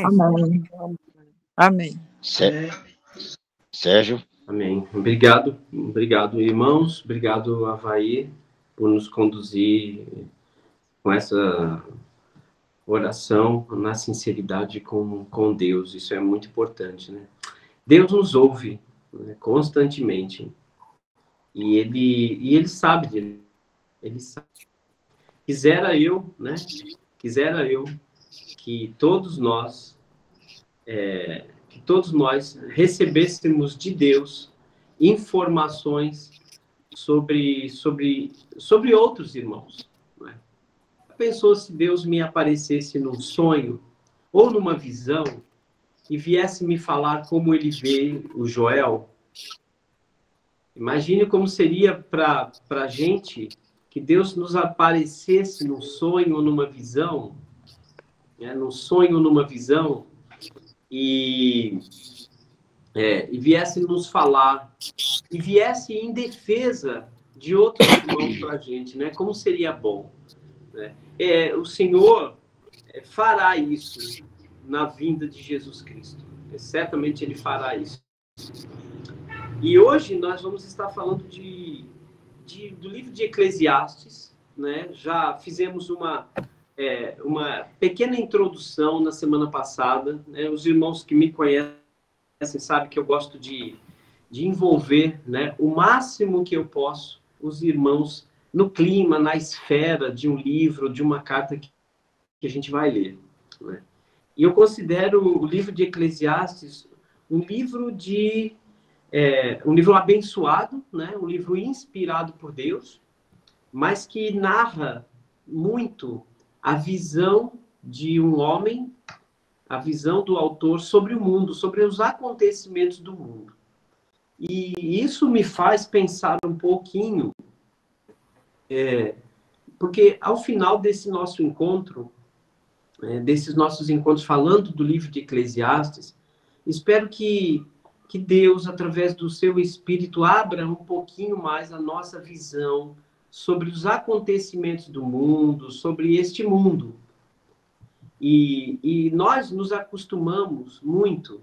Amém. Amém. Sérgio. Amém. Obrigado, irmãos. Obrigado, Avaí, por nos conduzir com essa oração na sinceridade com Deus. Isso é muito importante, né? Deus nos ouve, né, constantemente. E ele sabe disso. Ele sabe. Quisera eu que todos nós recebêssemos de Deus informações sobre outros irmãos. Não é? Pensou se Deus me aparecesse num sonho ou numa visão e viesse me falar como ele vê o Joel? Imagine como seria para a gente que Deus nos aparecesse num sonho ou numa visão, né? Num sonho ou numa visão, e viesse nos falar, e viesse em defesa de outros irmãos para a gente, né? Como seria bom, né? O Senhor fará isso na vinda de Jesus Cristo. Certamente Ele fará isso. E hoje nós vamos estar falando do livro de Eclesiastes, né? Já fizemos uma pequena introdução na semana passada, né? Os irmãos que me conhecem sabem que eu gosto de envolver, né, o máximo que eu posso os irmãos no clima, na esfera de um livro, de uma carta que a gente vai ler, né? E eu considero o livro de Eclesiastes um livro um livro abençoado, né? Um livro inspirado por Deus, mas que narra muito a visão de um homem, a visão do autor sobre o mundo, sobre os acontecimentos do mundo. E isso me faz pensar um pouquinho, porque ao final desse nosso encontro, desses nossos encontros falando do livro de Eclesiastes, espero que Deus, através do seu Espírito, abra um pouquinho mais a nossa visão sobre os acontecimentos do mundo, sobre este mundo. E nós nos acostumamos muito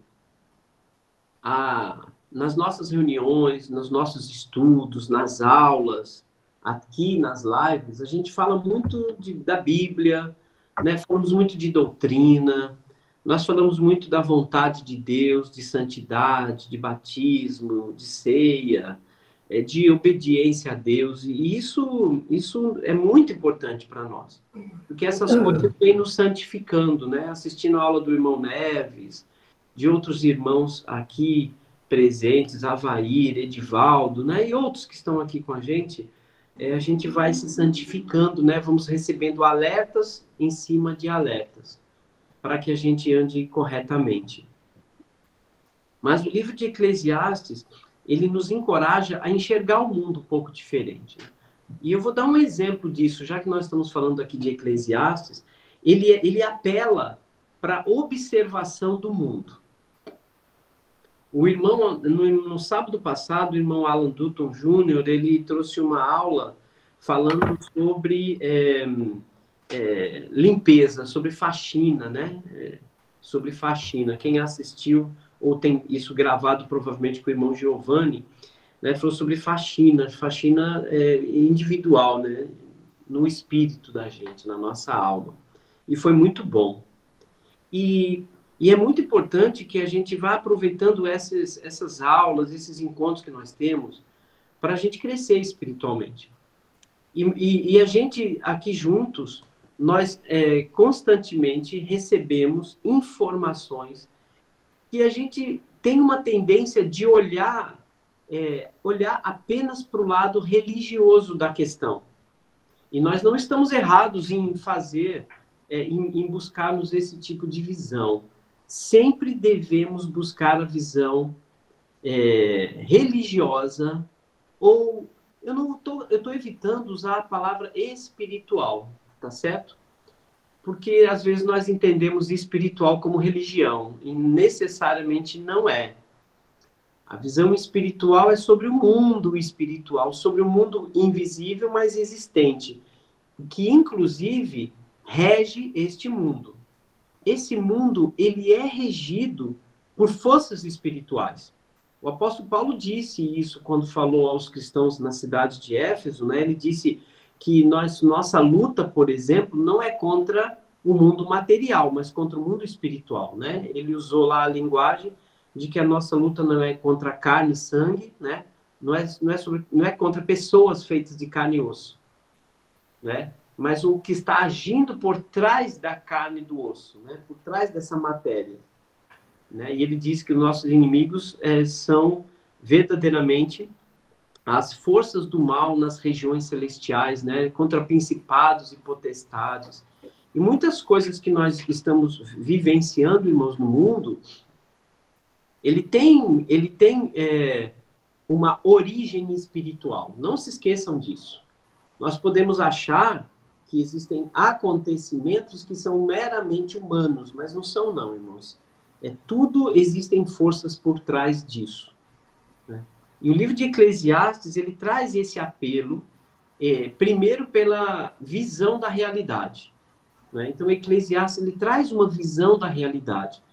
nas nossas reuniões, nos nossos estudos, nas aulas, aqui nas lives, a gente fala muito da Bíblia, né? Falamos muito de doutrina, nós falamos muito da vontade de Deus, de santidade, de batismo, de ceia, de obediência a Deus. E isso é muito importante para nós, porque essas coisas vêm nos santificando, né? Assistindo a aula do irmão Neves, de outros irmãos aqui presentes, Avair, Edivaldo, né? E outros que estão aqui com a gente vai se santificando, né? Vamos recebendo alertas em cima de alertas, para que a gente ande corretamente. Mas o livro de Eclesiastes, ele nos encoraja a enxergar o mundo um pouco diferente. E eu vou dar um exemplo disso, já que nós estamos falando aqui de Eclesiastes, ele apela para a observação do mundo. O irmão, no sábado passado, o irmão Alan Dutton Jr., ele trouxe uma aula falando sobre limpeza, sobre faxina, né? Sobre faxina. Quem assistiu, ou tem isso gravado provavelmente com o irmão Giovanni, né? Falou sobre faxina individual, né? No espírito da gente, na nossa alma. E foi muito bom. E é muito importante que a gente vá aproveitando essas aulas, esses encontros que nós temos, para a gente crescer espiritualmente. E a gente, aqui juntos, nós constantemente recebemos informações que a gente tem uma tendência de olhar apenas para o lado religioso da questão. E nós não estamos errados em em buscarmos esse tipo de visão. Sempre devemos buscar a visão religiosa, ou eu estou evitando usar a palavra espiritual, tá certo? Porque às vezes nós entendemos espiritual como religião, e necessariamente não é. A visão espiritual é sobre o mundo espiritual, sobre o mundo invisível, mas existente, que inclusive rege este mundo. esse mundo, ele é regido por forças espirituais. O apóstolo Paulo disse isso quando falou aos cristãos na cidade de Éfeso, né? Ele disse que nossa luta, por exemplo, não é contra o mundo material, mas contra o mundo espiritual, né? Ele usou lá a linguagem de que a nossa luta não é contra carne e sangue, né? Não é contra pessoas feitas de carne e osso, né? Mas o que está agindo por trás da carne e do osso, né? Por trás dessa matéria. Né? E ele diz que os nossos inimigos são verdadeiramente as forças do mal nas regiões celestiais, né? Contra principados e potestades. E muitas coisas que nós estamos vivenciando, irmãos, no mundo, ele tem uma origem espiritual. Não se esqueçam disso. Nós podemos achar que existem acontecimentos que são meramente humanos, mas não são, não, irmãos. Existem forças por trás disso. Né? E o livro de Eclesiastes, ele traz esse apelo, primeiro pela visão da realidade. Né? Então, o Eclesiastes, ele traz uma visão da realidade,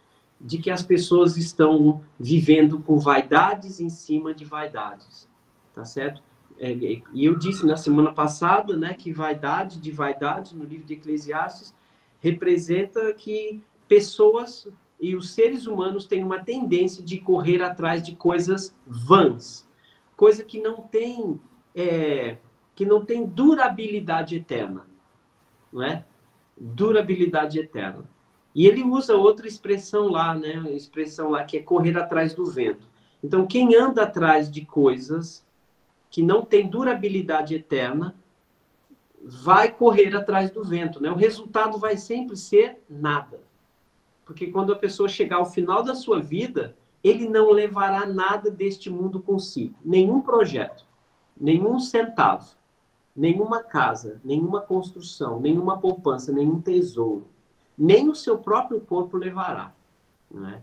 de que as pessoas estão vivendo com vaidades em cima de vaidades. Tá certo? E eu disse na semana passada, né, que vaidade de vaidade, no livro de Eclesiastes, representa que pessoas e os seres humanos têm uma tendência de correr atrás de coisas vãs, coisa que não tem durabilidade eterna, não é? Durabilidade eterna. E ele usa outra expressão lá, né? A expressão lá que é correr atrás do vento. Então, quem anda atrás de coisas que não tem durabilidade eterna vai correr atrás do vento, né? O resultado vai sempre ser nada. Porque quando a pessoa chegar ao final da sua vida, ele não levará nada deste mundo consigo. Nenhum projeto, nenhum centavo, nenhuma casa, nenhuma construção, nenhuma poupança, nenhum tesouro. Nem o seu próprio corpo levará. Né?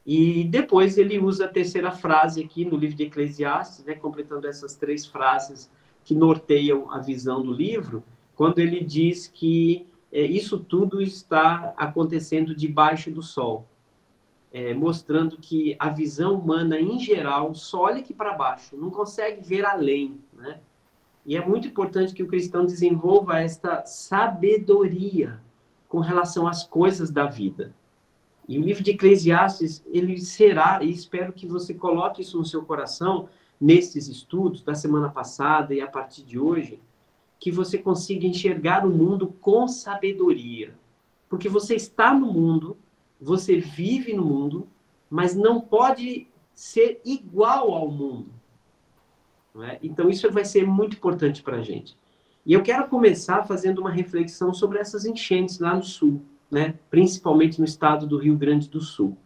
E depois ele usa a terceira frase aqui no livro de Eclesiastes, né, completando essas 3 frases que norteiam a visão do livro, quando ele diz que isso tudo está acontecendo debaixo do sol, mostrando que a visão humana, em geral, só olha aqui para baixo, não consegue ver além. Né? E é muito importante que o cristão desenvolva esta sabedoria com relação às coisas da vida. E o livro de Eclesiastes, ele será, e espero que você coloque isso no seu coração, nesses estudos da semana passada e a partir de hoje, que você consiga enxergar o mundo com sabedoria. Porque você está no mundo, você vive no mundo, mas não pode ser igual ao mundo. Não é? Então, isso vai ser muito importante para a gente. E eu quero começar fazendo uma reflexão sobre essas enchentes lá no sul, né? Principalmente no estado do Rio Grande do Sul.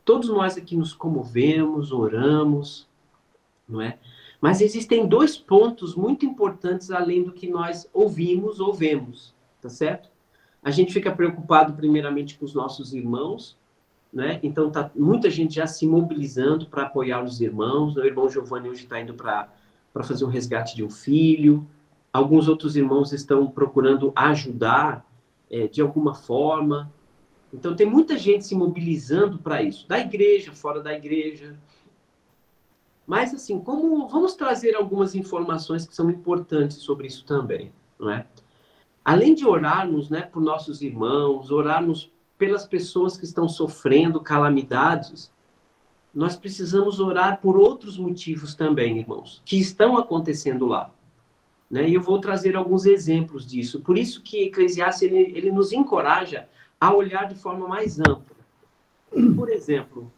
Todos nós aqui nos comovemos, oramos, não é? Mas existem 2 pontos muito importantes além do que nós ouvimos ou vemos, tá certo? A gente fica preocupado primeiramente com os nossos irmãos, né? Então tá muita gente já se mobilizando para apoiar os irmãos. O irmão Giovanni hoje está indo para fazer um resgate de um filho. Alguns outros irmãos estão procurando ajudar de alguma forma. Então, tem muita gente se mobilizando para isso, da igreja, fora da igreja. Mas, assim, vamos trazer algumas informações que são importantes sobre isso também, não é? Além de orarmos, né, por nossos irmãos, orarmos pelas pessoas que estão sofrendo calamidades, nós precisamos orar por outros motivos também, irmãos, que estão acontecendo lá. Né? E eu vou trazer alguns exemplos disso. Por isso que Eclesiastes ele nos encoraja a olhar de forma mais ampla. Por exemplo,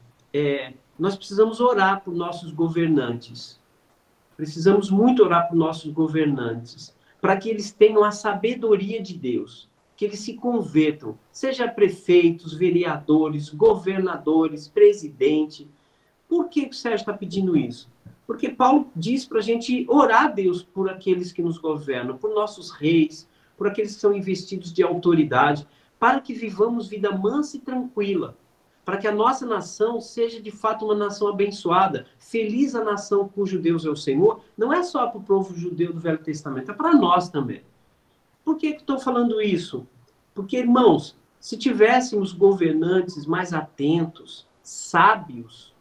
nós precisamos orar por nossos governantes. Precisamos muito orar por nossos governantes, para que eles tenham a sabedoria de Deus, que eles se convertam, seja prefeitos, vereadores, governadores, presidente. Por que o Sérgio está pedindo isso? Porque Paulo diz para a gente orar a Deus por aqueles que nos governam, por nossos reis, por aqueles que são investidos de autoridade, para que vivamos vida mansa e tranquila, para que a nossa nação seja de fato uma nação abençoada. Feliz a nação cujo Deus é o Senhor, não é só para o povo judeu do Velho Testamento, é para nós também. Por que estou falando isso? Porque, irmãos, Se tivéssemos governantes mais atentos, sábios,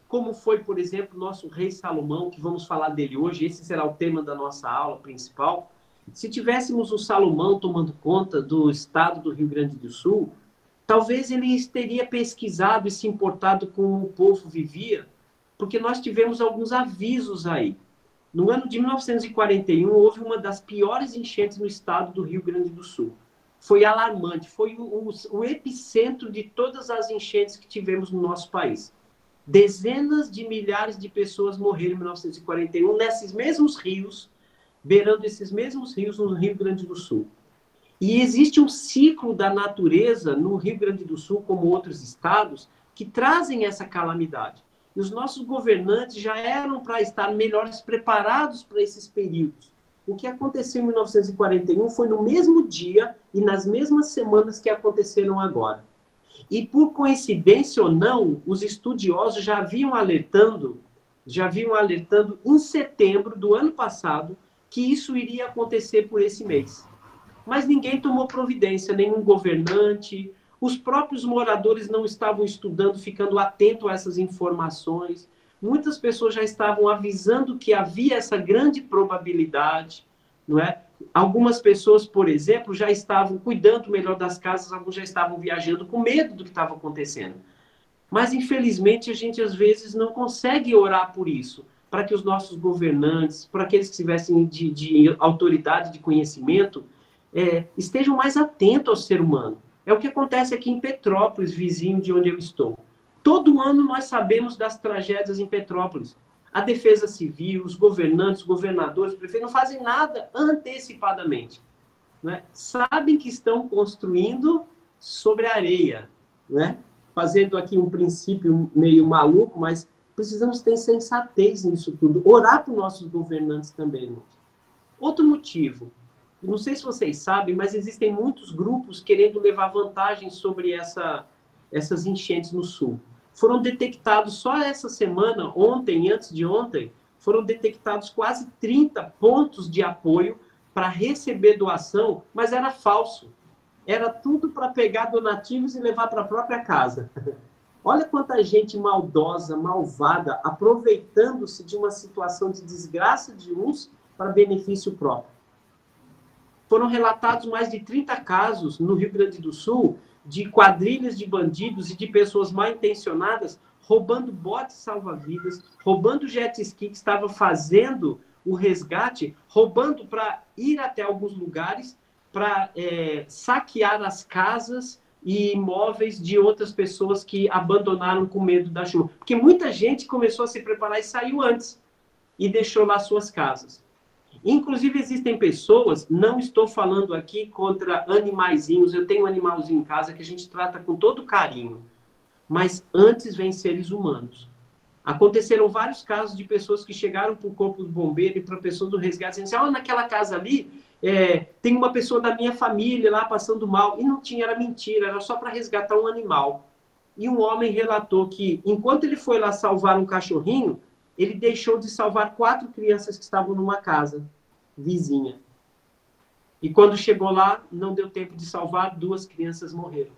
como foi, por exemplo, nosso rei Salomão, que vamos falar dele hoje, esse será o tema da nossa aula principal. Se tivéssemos o Salomão tomando conta do estado do Rio Grande do Sul, talvez ele teria pesquisado e se importado com como o povo vivia, porque nós tivemos alguns avisos aí. No ano de 1941, houve uma das piores enchentes no estado do Rio Grande do Sul. Foi alarmante, foi o epicentro de todas as enchentes que tivemos no nosso país. Dezenas de milhares de pessoas morreram em 1941 nesses mesmos rios, beirando esses mesmos rios no Rio Grande do Sul. E existe um ciclo da natureza no Rio Grande do Sul, como outros estados, que trazem essa calamidade. E os nossos governantes já eram para estar melhores preparados para esses períodos. O que aconteceu em 1941 foi no mesmo dia e nas mesmas semanas que aconteceram agora. E por coincidência ou não, os estudiosos já vinham alertando em setembro do ano passado que isso iria acontecer por esse mês. Mas ninguém tomou providência, nenhum governante, os próprios moradores não estavam estudando, ficando atentos a essas informações. Muitas pessoas já estavam avisando que havia essa grande probabilidade, não é? Algumas pessoas, por exemplo, já estavam cuidando melhor das casas, alguns já estavam viajando com medo do que estava acontecendo. Mas, infelizmente, a gente às vezes não consegue orar por isso, para que os nossos governantes, para aqueles que estivessem de autoridade, de conhecimento, estejam mais atentos ao ser humano. É o que acontece aqui em Petrópolis, vizinho de onde eu estou. Todo ano nós sabemos das tragédias em Petrópolis. A Defesa Civil, os governantes, os governadores, os prefeitos não fazem nada antecipadamente. Né? Sabem que estão construindo sobre a areia. Né? Fazendo aqui um princípio meio maluco, mas precisamos ter sensatez nisso tudo. Orar para os nossos governantes também. Outro motivo. Não sei se vocês sabem, mas existem muitos grupos querendo levar vantagem sobre essas enchentes no sul. Foram detectados só essa semana, ontem, antes de ontem, foram detectados quase 30 pontos de apoio para receber doação, mas era falso. Era tudo para pegar donativos e levar para a própria casa. Olha quanta gente maldosa, malvada, aproveitando-se de uma situação de desgraça de uns para benefício próprio. Foram relatados mais de 30 casos no Rio Grande do Sul de quadrilhas de bandidos e de pessoas mal intencionadas roubando botes salva-vidas, roubando jet ski que estava fazendo o resgate, roubando para ir até alguns lugares para saquear as casas e imóveis de outras pessoas que abandonaram com medo da chuva. Porque muita gente começou a se preparar e saiu antes e deixou lá suas casas. Inclusive, existem pessoas, não estou falando aqui contra animaizinhos, eu tenho um animalzinho em casa que a gente trata com todo carinho, mas antes vem seres humanos. Aconteceram vários casos de pessoas que chegaram para o corpo do bombeiro e para a pessoa do resgate, dizendo assim, naquela casa ali, tem uma pessoa da minha família lá passando mal, e não tinha, era mentira, era só para resgatar um animal. E um homem relatou que, enquanto ele foi lá salvar um cachorrinho, ele deixou de salvar 4 crianças que estavam numa casa vizinha. E quando chegou lá, não deu tempo de salvar, 2 crianças morreram.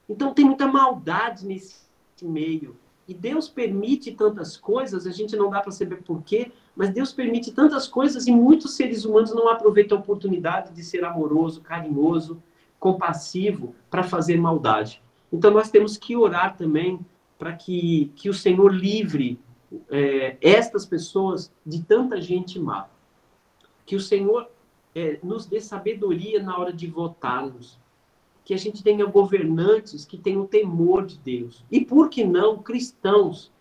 Então tem muita maldade nesse meio. E Deus permite tantas coisas, a gente não dá para saber por quê, mas Deus permite tantas coisas e muitos seres humanos não aproveitam a oportunidade de ser amoroso, carinhoso, compassivo para fazer maldade. Então nós temos que orar também para que o Senhor livre estas pessoas de tanta gente má. Que o Senhor nos dê sabedoria na hora de votarmos. Que a gente tenha governantes que tenham temor de Deus. E, por que não, cristãos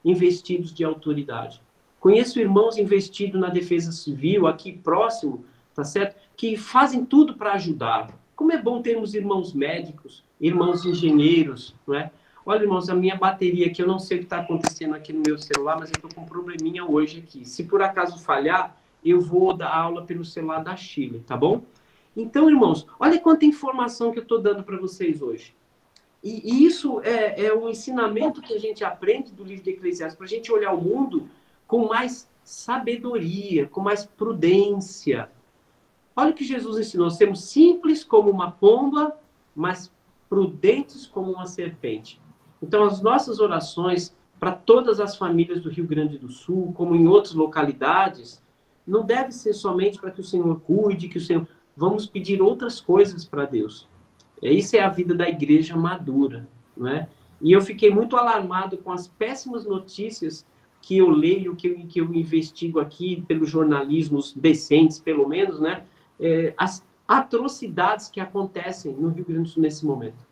investidos de autoridade. Conheço irmãos investidos na Defesa Civil, aqui próximo, tá certo? Que fazem tudo para ajudar. Como é bom termos irmãos médicos, irmãos engenheiros, não é? Olha, irmãos, a minha bateria aqui, eu não sei o que está acontecendo aqui no meu celular, mas eu estou com um probleminha hoje aqui. Se por acaso falhar, eu vou dar aula pelo celular da Chile, tá bom? Então, irmãos, olha quanta informação que eu estou dando para vocês hoje. E isso é um ensinamento que a gente aprende do livro de Eclesiastes, para a gente olhar o mundo com mais sabedoria, com mais prudência. Olha o que Jesus ensinou, sermos simples como uma pomba, mas prudentes como uma serpente. Então, as nossas orações para todas as famílias do Rio Grande do Sul, como em outras localidades, não deve ser somente para que o Senhor cuide, que o Senhor... Vamos pedir outras coisas para Deus. Isso é a vida da igreja madura, não é? E eu fiquei muito alarmado com as péssimas notícias que eu leio, que eu investigo aqui, pelos jornalismos decentes, pelo menos, né? As atrocidades que acontecem no Rio Grande do Sul nesse momento,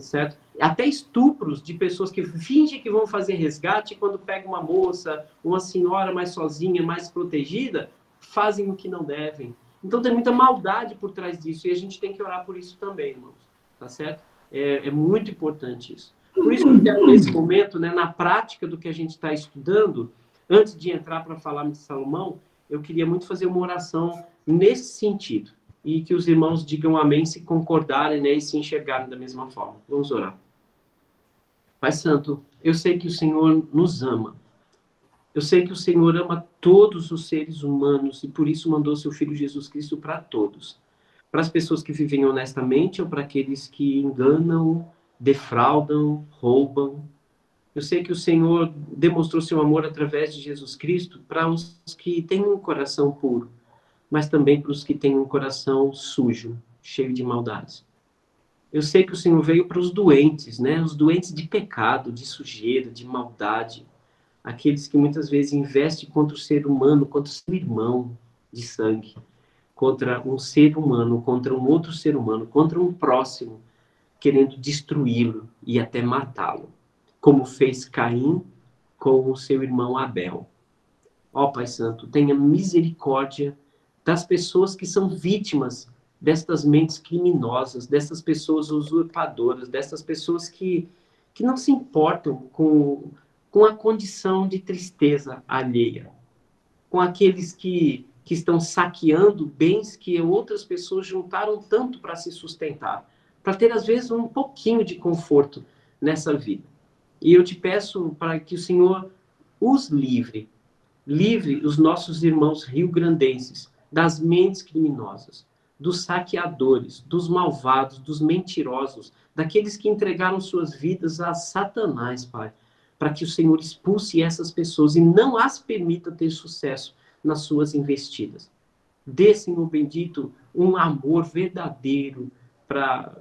certo? Até estupros de pessoas que fingem que vão fazer resgate, e quando pega uma moça, uma senhora mais sozinha, mais protegida, fazem o que não devem. Então tem muita maldade por trás disso, e a gente tem que orar por isso também, irmãos, tá certo? É muito importante isso. Por isso, nesse momento, né, na prática do que a gente está estudando, antes de entrar para falar de Salomão, eu queria muito fazer uma oração nesse sentido. E que os irmãos digam amém se concordarem, né, e se enxergarem da mesma forma. Vamos orar. Pai Santo, eu sei que o Senhor nos ama. Eu sei que o Senhor ama todos os seres humanos e por isso mandou seu Filho Jesus Cristo para todos. Para as pessoas que vivem honestamente ou para aqueles que enganam, defraudam, roubam. Eu sei que o Senhor demonstrou seu amor através de Jesus Cristo para os que têm um coração puro, mas também para os que têm um coração sujo, cheio de maldades. Eu sei que o Senhor veio para os doentes, né? Os doentes de pecado, de sujeira, de maldade. Aqueles que muitas vezes investem contra o ser humano, contra o seu irmão de sangue, contra um ser humano, contra um outro ser humano, contra um próximo, querendo destruí-lo e até matá-lo, como fez Caim com o seu irmão Abel. Ó Pai Santo, tenha misericórdia das pessoas que são vítimas destas mentes criminosas, dessas pessoas usurpadoras, dessas pessoas que não se importam com a condição de tristeza alheia, com aqueles que estão saqueando bens que outras pessoas juntaram tanto para se sustentar, para ter, às vezes, um pouquinho de conforto nessa vida. E eu te peço para que o Senhor os livre os nossos irmãos rio-grandenses das mentes criminosas, dos saqueadores, dos malvados, dos mentirosos, daqueles que entregaram suas vidas a Satanás, Pai, para que o Senhor expulse essas pessoas e não as permita ter sucesso nas suas investidas. Dê, Senhor bendito, um amor verdadeiro para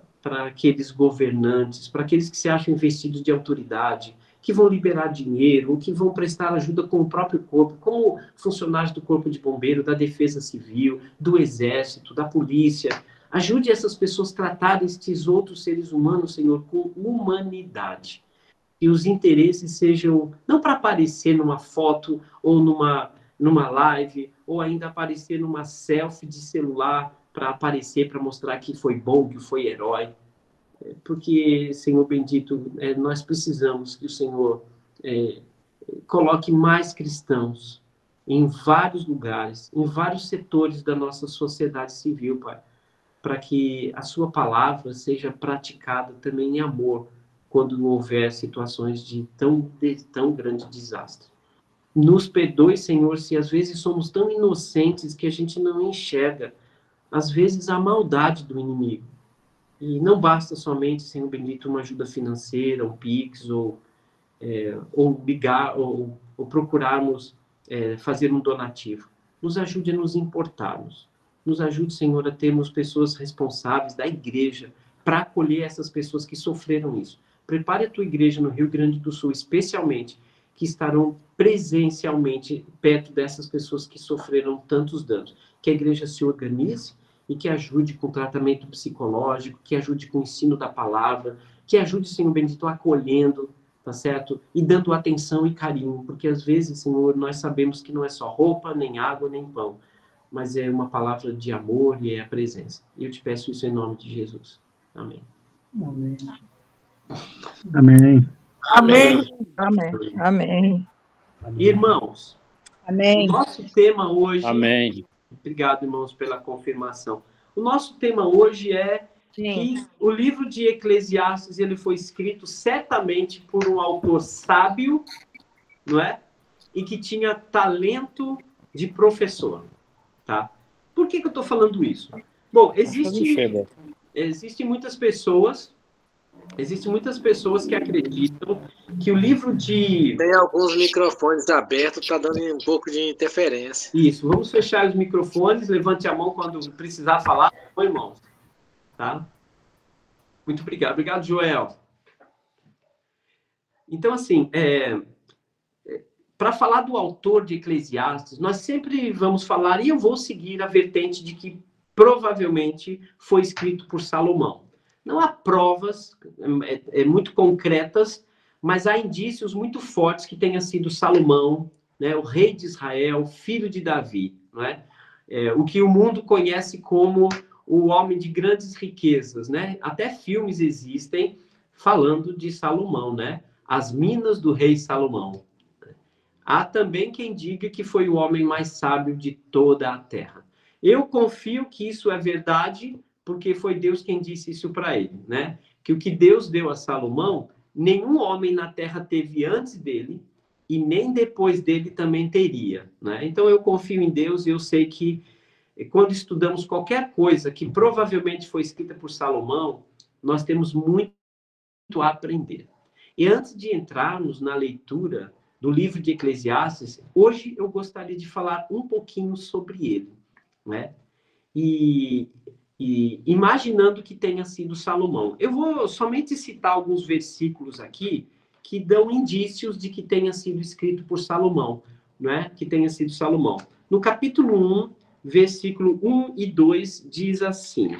aqueles governantes, para aqueles que se acham investidos de autoridade, que vão liberar dinheiro, ou que vão prestar ajuda com o próprio corpo, como funcionários do Corpo de Bombeiro, da Defesa Civil, do Exército, da Polícia. Ajude essas pessoas a tratarem estes outros seres humanos, Senhor, com humanidade. E os interesses sejam, não para aparecer numa foto ou numa live, ou ainda aparecer numa selfie de celular para aparecer, para mostrar que foi bom, que foi herói. Porque, Senhor bendito, nós precisamos que o Senhor coloque mais cristãos em vários lugares, em vários setores da nossa sociedade civil, Pai, para que a sua palavra seja praticada também em amor, quando não houver situações de tão grande desastre. Nos perdoe, Senhor, se às vezes somos tão inocentes que a gente não enxerga, às vezes, a maldade do inimigo. E não basta somente, Senhor bendito, uma ajuda financeira, um Pix, ou ligar, ou procurarmos fazer um donativo. Nos ajude a nos importarmos. Nos ajude, Senhor, a termos pessoas responsáveis da igreja para acolher essas pessoas que sofreram isso. Prepare a tua igreja no Rio Grande do Sul, especialmente, que estarão presencialmente perto dessas pessoas que sofreram tantos danos. Que a igreja se organize e que ajude com tratamento psicológico, que ajude com o ensino da palavra, que ajude, Senhor bendito, acolhendo, tá certo? E dando atenção e carinho, porque às vezes, Senhor, nós sabemos que não é só roupa, nem água, nem pão, mas é uma palavra de amor e é a presença. E eu te peço isso em nome de Jesus. Amém. Amém. Amém. Amém. Amém. Amém. Irmãos, Amém. o nosso tema hoje... Amém. Obrigado, irmãos, pela confirmação. O nosso tema hoje é que o livro de Eclesiastes ele foi escrito certamente por um autor sábio, não é? E que tinha talento de professor, tá? Por que eu estou falando isso? Bom, existem muitas pessoas Existem muitas pessoas que acreditam que o livro de... Tem alguns microfones abertos, tá dando um pouco de interferência. Isso, vamos fechar os microfones, levante a mão quando precisar falar, irmão. Tá? Muito obrigado. Obrigado, Joel. Então, assim, para falar do autor de Eclesiastes, nós sempre vamos falar, e eu vou seguir a vertente de que provavelmente foi escrito por Salomão. Não há provas muito concretas, mas há indícios muito fortes que tenha sido Salomão, né, o rei de Israel, filho de Davi, não é? O que o mundo conhece como o homem de grandes riquezas, né? Até filmes existem falando de Salomão, né? As Minas do rei Salomão. Há também quem diga que foi o homem mais sábio de toda a terra. Eu confio que isso é verdade, porque foi Deus quem disse isso para ele, né? Que o que Deus deu a Salomão, nenhum homem na terra teve antes dele e nem depois dele também teria, né? Então eu confio em Deus e eu sei que quando estudamos qualquer coisa que provavelmente foi escrita por Salomão, nós temos muito a aprender. E antes de entrarmos na leitura do livro de Eclesiastes, hoje eu gostaria de falar um pouquinho sobre ele, né? E imaginando que tenha sido Salomão. Eu vou somente citar alguns versículos aqui que dão indícios de que tenha sido escrito por Salomão, né? Que tenha sido Salomão. No capítulo 1, versículo 1 e 2, diz assim.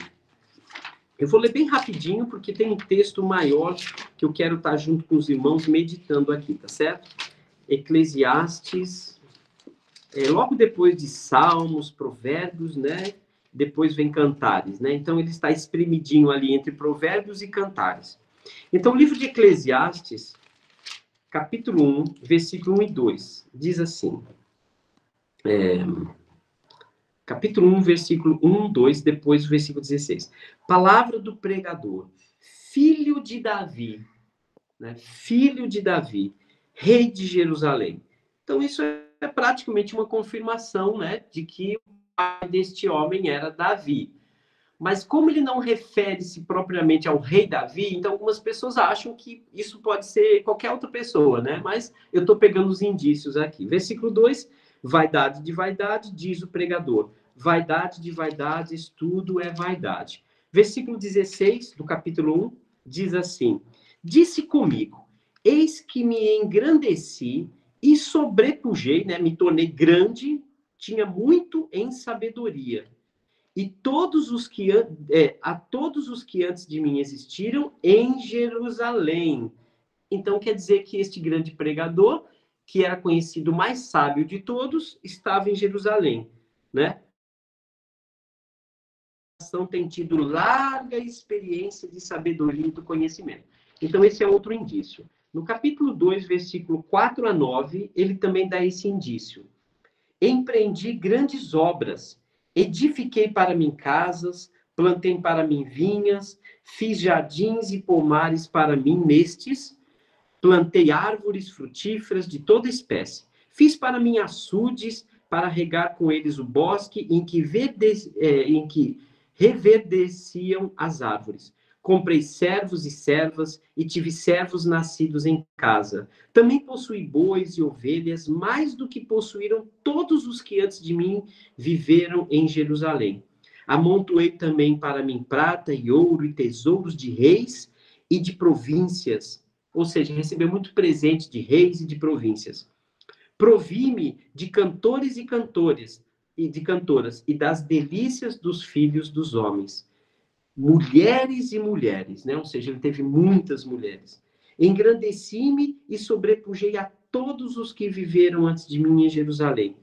Eu vou ler bem rapidinho, porque tem um texto maior que eu quero estar junto com os irmãos meditando aqui, tá certo? Eclesiastes, logo depois de Salmos, Provérbios, né? Depois vem Cantares, né? Então ele está espremidinho ali entre Provérbios e Cantares. Então o livro de Eclesiastes, capítulo 1, versículo 1 e 2, diz assim... Capítulo 1, versículo 1, 2, depois o versículo 16. Palavra do pregador, filho de Davi, né? Filho de Davi, rei de Jerusalém. Então, isso é praticamente uma confirmação, né, de que o pai deste homem era Davi. Mas como ele não refere-se propriamente ao rei Davi, então algumas pessoas acham que isso pode ser qualquer outra pessoa, né? Mas eu estou pegando os indícios aqui. Versículo 2, vaidade de vaidade, diz o pregador. Vaidade de vaidades, tudo é vaidade. Versículo 16 do capítulo 1 diz assim: disse comigo, eis que me engrandeci e sobrepujei, né? Me tornei grande, tinha muito em sabedoria. E a todos os que antes de mim existiram em Jerusalém. Então, quer dizer que este grande pregador, que era conhecido mais sábio de todos, estava em Jerusalém, né? Tem tido larga experiência de sabedoria e do conhecimento. Então, esse é outro indício. No capítulo 2, versículo 4 a 9, ele também dá esse indício. Empreendi grandes obras, edifiquei para mim casas, plantei para mim vinhas, fiz jardins e pomares para mim nestes, plantei árvores frutíferas de toda espécie, fiz para mim açudes, para regar com eles o bosque em que reverdeciam as árvores. Comprei servos e servas e tive servos nascidos em casa. Também possuí bois e ovelhas, mais do que possuíram todos os que antes de mim viveram em Jerusalém. Amontoei também para mim prata e ouro e tesouros de reis e de províncias. Ou seja, recebeu muito presente de reis e de províncias. Provi-me de cantores e cantoras e das delícias dos filhos dos homens. Mulheres e mulheres, né? Ou seja, ele teve muitas mulheres. Engrandeci-me e sobrepujei a todos os que viveram antes de mim em Jerusalém.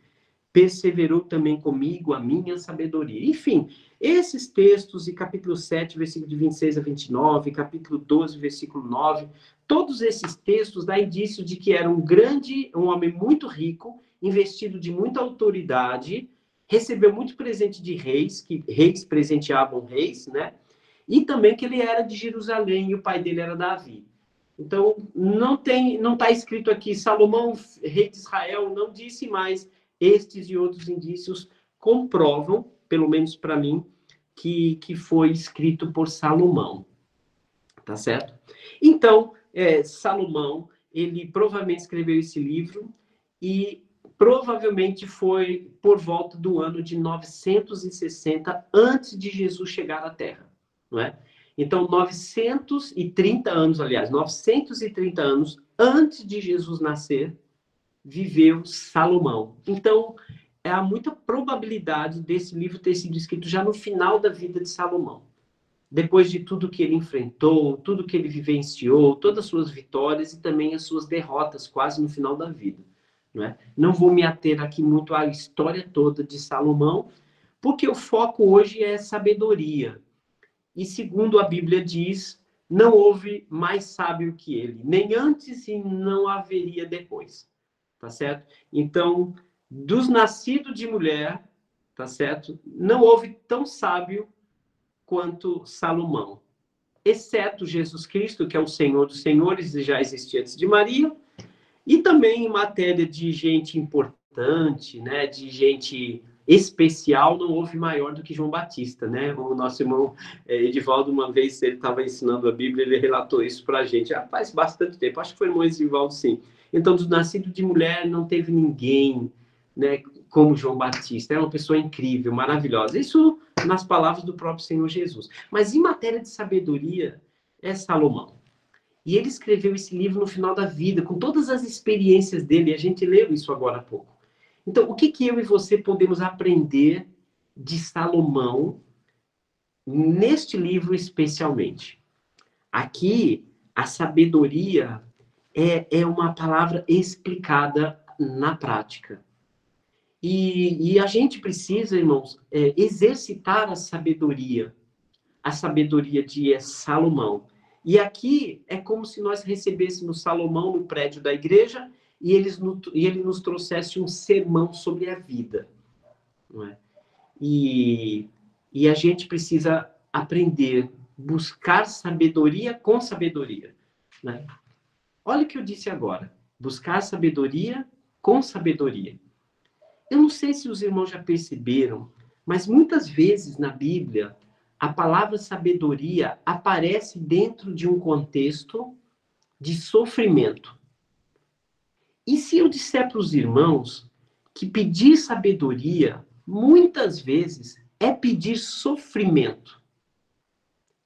Perseverou também comigo a minha sabedoria. Enfim, esses textos, e capítulo 7, versículo de 26 a 29, capítulo 12, versículo 9, todos esses textos dão indício de que era um homem muito rico, investido de muita autoridade, recebeu muito presente de reis, que reis presenteavam reis, né? E também que ele era de Jerusalém e o pai dele era Davi. Então, não está escrito aqui, Salomão, rei de Israel, não disse mais. Estes e outros indícios comprovam, pelo menos para mim, que foi escrito por Salomão. Tá certo? Então, Salomão, ele provavelmente escreveu esse livro e provavelmente foi por volta do ano de 960 antes de Jesus chegar à Terra, não é? Então, 930 anos, aliás, 930 anos antes de Jesus nascer, viveu Salomão. Então, há muita probabilidade desse livro ter sido escrito já no final da vida de Salomão. Depois de tudo que ele enfrentou, tudo que ele vivenciou, todas as suas vitórias e também as suas derrotas, quase no final da vida. Não é? Não vou me ater aqui muito à história toda de Salomão, porque o foco hoje é sabedoria. E segundo a Bíblia diz, não houve mais sábio que ele, nem antes e não haveria depois. Tá certo? Então, dos nascidos de mulher, tá certo? Não houve tão sábio quanto Salomão, exceto Jesus Cristo, que é o Senhor dos Senhores e já existia antes de Maria, e também em matéria de gente importante, né, de gente especial, não houve maior do que João Batista, né? O nosso irmão Edivaldo, uma vez, ele estava ensinando a Bíblia, ele relatou isso para a gente, faz bastante tempo, acho que foi o irmão Edivaldo, sim. Então, do nascido de mulher, não teve ninguém, né, como João Batista. É uma pessoa incrível, maravilhosa. Isso nas palavras do próprio Senhor Jesus. Mas em matéria de sabedoria, é Salomão. E ele escreveu esse livro no final da vida, com todas as experiências dele, e a gente leu isso agora há pouco. Então, o que eu e você podemos aprender de Salomão neste livro especialmente? Aqui, a sabedoria é uma palavra explicada na prática. E a gente precisa, irmãos, exercitar a sabedoria de Salomão. E aqui é como se nós recebêssemos Salomão no prédio da igreja e ele nos trouxesse um sermão sobre a vida. Não é? E a gente precisa aprender, buscar sabedoria com sabedoria. Né? Olha o que eu disse agora. Buscar sabedoria com sabedoria. Eu não sei se os irmãos já perceberam, mas muitas vezes na Bíblia, a palavra sabedoria aparece dentro de um contexto de sofrimento. E se eu disser para os irmãos que pedir sabedoria, muitas vezes, é pedir sofrimento?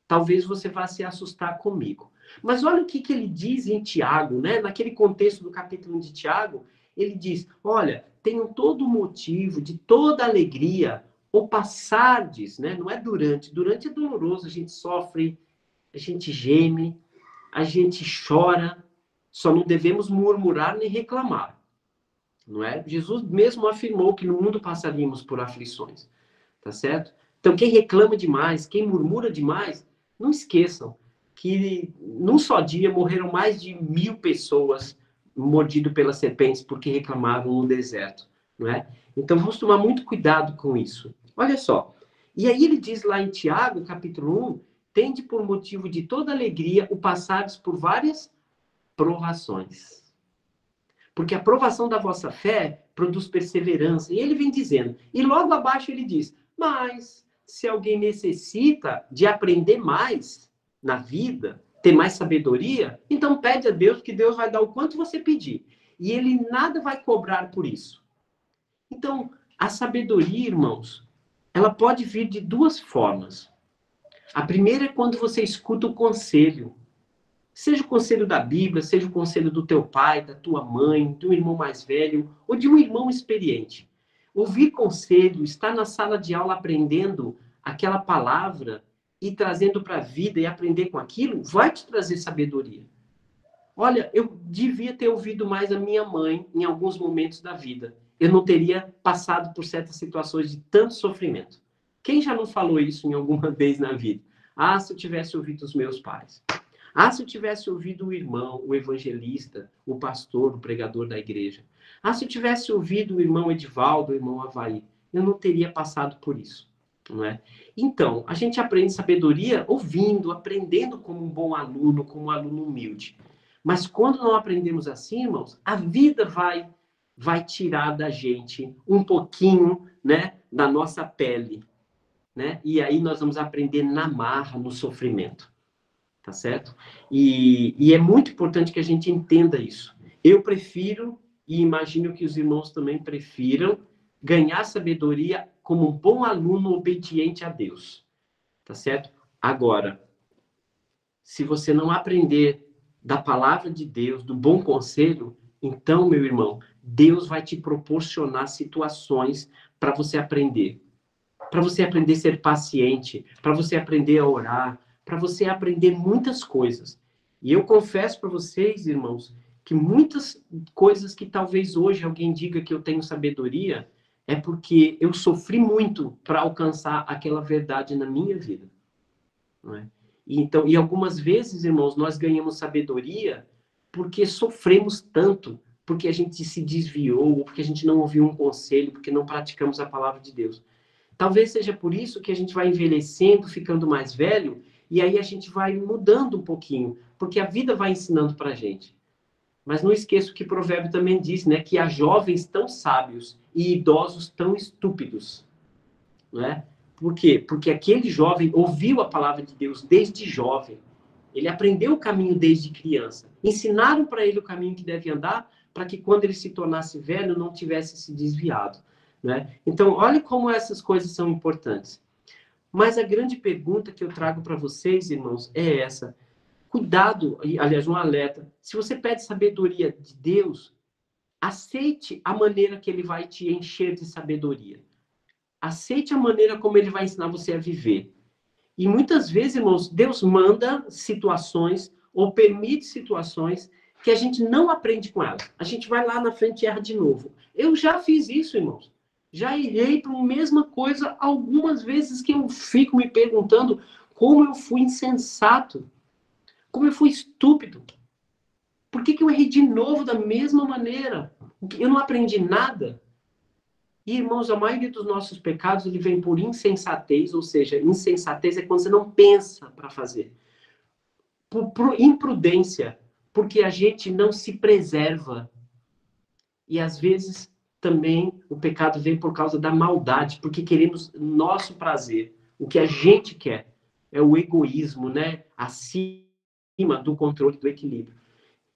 Talvez você vá se assustar comigo. Mas olha o que ele diz em Tiago, né? Naquele contexto do capítulo 1 de Tiago, ele diz, olha, tenham todo motivo, de toda alegria, ou passardes, né? Não é durante. Durante é doloroso, a gente sofre, a gente geme, a gente chora, só não devemos murmurar nem reclamar. Não é? Jesus mesmo afirmou que no mundo passaríamos por aflições. Tá certo? Então, quem reclama demais, quem murmura demais, não esqueçam que num só dia morreram mais de 1000 pessoas mordidas pelas serpentes porque reclamavam no deserto. Não é? Então, vamos tomar muito cuidado com isso. Olha só. E aí ele diz lá em Tiago, capítulo 1, tende por motivo de toda alegria o passares por várias provações. Porque a provação da vossa fé produz perseverança. E ele vem dizendo. E logo abaixo ele diz, mas se alguém necessita de aprender mais na vida, ter mais sabedoria, então pede a Deus que Deus vai dar o quanto você pedir. E ele nada vai cobrar por isso. Então, a sabedoria, irmãos, ela pode vir de duas formas. A primeira é quando você escuta o conselho. Seja o conselho da Bíblia, seja o conselho do teu pai, da tua mãe, de um irmão mais velho, ou de um irmão experiente. Ouvir conselho, estar na sala de aula aprendendo aquela palavra e trazendo para a vida e aprender com aquilo, vai te trazer sabedoria. Olha, eu devia ter ouvido mais a minha mãe em alguns momentos da vida. Eu não teria passado por certas situações de tanto sofrimento. Quem já não falou isso em alguma vez na vida? Ah, se eu tivesse ouvido os meus pais. Ah, se eu tivesse ouvido o irmão, o evangelista, o pastor, o pregador da igreja. Ah, se eu tivesse ouvido o irmão Edivaldo, o irmão Avaí, eu não teria passado por isso, não é? Então, a gente aprende sabedoria ouvindo, aprendendo como um bom aluno, como um aluno humilde. Mas quando não aprendemos assim, irmãos, a vida vai tirar da gente um pouquinho, né, da nossa pele, né? E aí nós vamos aprender na marra, no sofrimento. tá certo? E é muito importante que a gente entenda isso. Eu prefiro, e imagino que os irmãos também prefiram, ganhar sabedoria como um bom aluno obediente a Deus, tá certo? Agora, se você não aprender da palavra de Deus, do bom conselho, então, meu irmão, Deus vai te proporcionar situações para você aprender. Para você aprender a ser paciente, para você aprender a orar, para você aprender muitas coisas. E eu confesso para vocês, irmãos, que muitas coisas que talvez hoje alguém diga que eu tenho sabedoria, é porque eu sofri muito para alcançar aquela verdade na minha vida. Não é? Então, e algumas vezes, irmãos, nós ganhamos sabedoria porque sofremos tanto, porque a gente se desviou, porque a gente não ouviu um conselho, porque não praticamos a palavra de Deus. Talvez seja por isso que a gente vai envelhecendo, ficando mais velho, e aí a gente vai mudando um pouquinho, porque a vida vai ensinando para a gente. Mas não esqueça o que o provérbio também diz, né? Que há jovens tão sábios e idosos tão estúpidos. Não é? Por quê? Porque aquele jovem ouviu a palavra de Deus desde jovem. Ele aprendeu o caminho desde criança. Ensinaram para ele o caminho que deve andar, para que quando ele se tornasse velho, não tivesse se desviado. Né? Então, olha como essas coisas são importantes. Mas a grande pergunta que eu trago para vocês, irmãos, é essa. Cuidado, aliás, um alerta. Se você pede sabedoria de Deus, aceite a maneira que ele vai te encher de sabedoria. Aceite a maneira como ele vai ensinar você a viver. E muitas vezes, irmãos, Deus manda situações ou permite situações que a gente não aprende com elas. A gente vai lá na frente e erra de novo. Eu já fiz isso, irmãos. Já errei para a mesma coisa algumas vezes que eu fico me perguntando como eu fui insensato, como eu fui estúpido. Por que eu errei de novo da mesma maneira? Eu não aprendi nada. E, irmãos, a maioria dos nossos pecados ele vem por insensatez, ou seja, insensatez é quando você não pensa para fazer. Por imprudência, porque a gente não se preserva. E, às vezes, também o pecado vem por causa da maldade, porque queremos nosso prazer. O que a gente quer é o egoísmo, né? Acima do controle, do equilíbrio.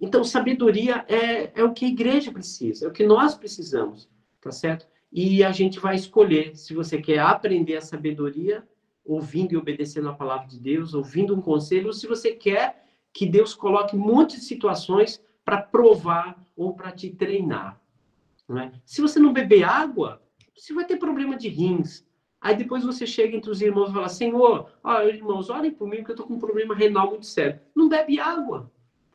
Então, sabedoria é o que a igreja precisa, é o que nós precisamos, tá certo? E a gente vai escolher se você quer aprender a sabedoria, ouvindo e obedecendo a palavra de Deus, ouvindo um conselho, ou se você quer que Deus coloque muitas situações para provar ou para te treinar. Não é? Se você não beber água, você vai ter problema de rins. Aí depois você chega entre os irmãos e fala, Senhor, irmãos, orem por mim porque eu estou com um problema renal muito sério. Não bebe água.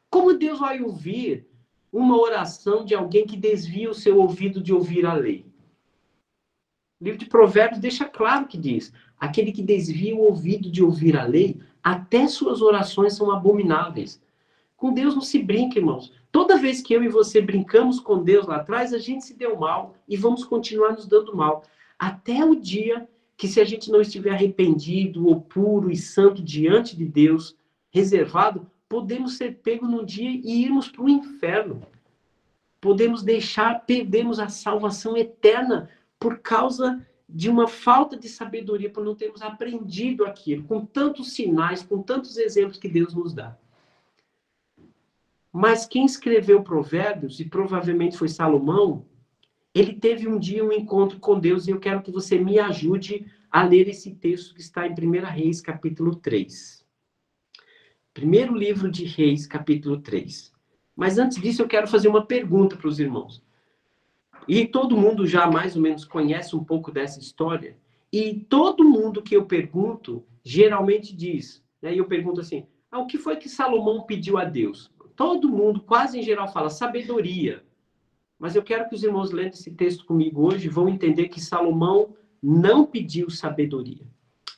Como Deus vai ouvir uma oração de alguém que desvia o seu ouvido de ouvir a lei? O livro de Provérbios deixa claro que diz, aquele que desvia o ouvido de ouvir a lei, até suas orações são abomináveis. Com Deus não se brinca, irmãos. Toda vez que eu e você brincamos com Deus lá atrás, a gente se deu mal e vamos continuar nos dando mal. Até o dia que, se a gente não estiver arrependido ou puro e santo diante de Deus, reservado, podemos ser pegos num dia e irmos para o inferno. Podemos perdermos a salvação eterna por causa de uma falta de sabedoria, por não termos aprendido aquilo, com tantos sinais, com tantos exemplos que Deus nos dá. Mas quem escreveu Provérbios, e provavelmente foi Salomão, ele teve um dia um encontro com Deus, e eu quero que você me ajude a ler esse texto que está em 1 Reis, capítulo 3. Primeiro livro de Reis, capítulo 3. Mas antes disso, eu quero fazer uma pergunta para os irmãos. E todo mundo já mais ou menos conhece um pouco dessa história. E todo mundo que eu pergunto, geralmente diz, né? E eu pergunto assim, o que foi que Salomão pediu a Deus? Todo mundo, quase em geral, fala sabedoria. Mas eu quero que os irmãos lendo esse texto comigo hoje vão entender que Salomão não pediu sabedoria.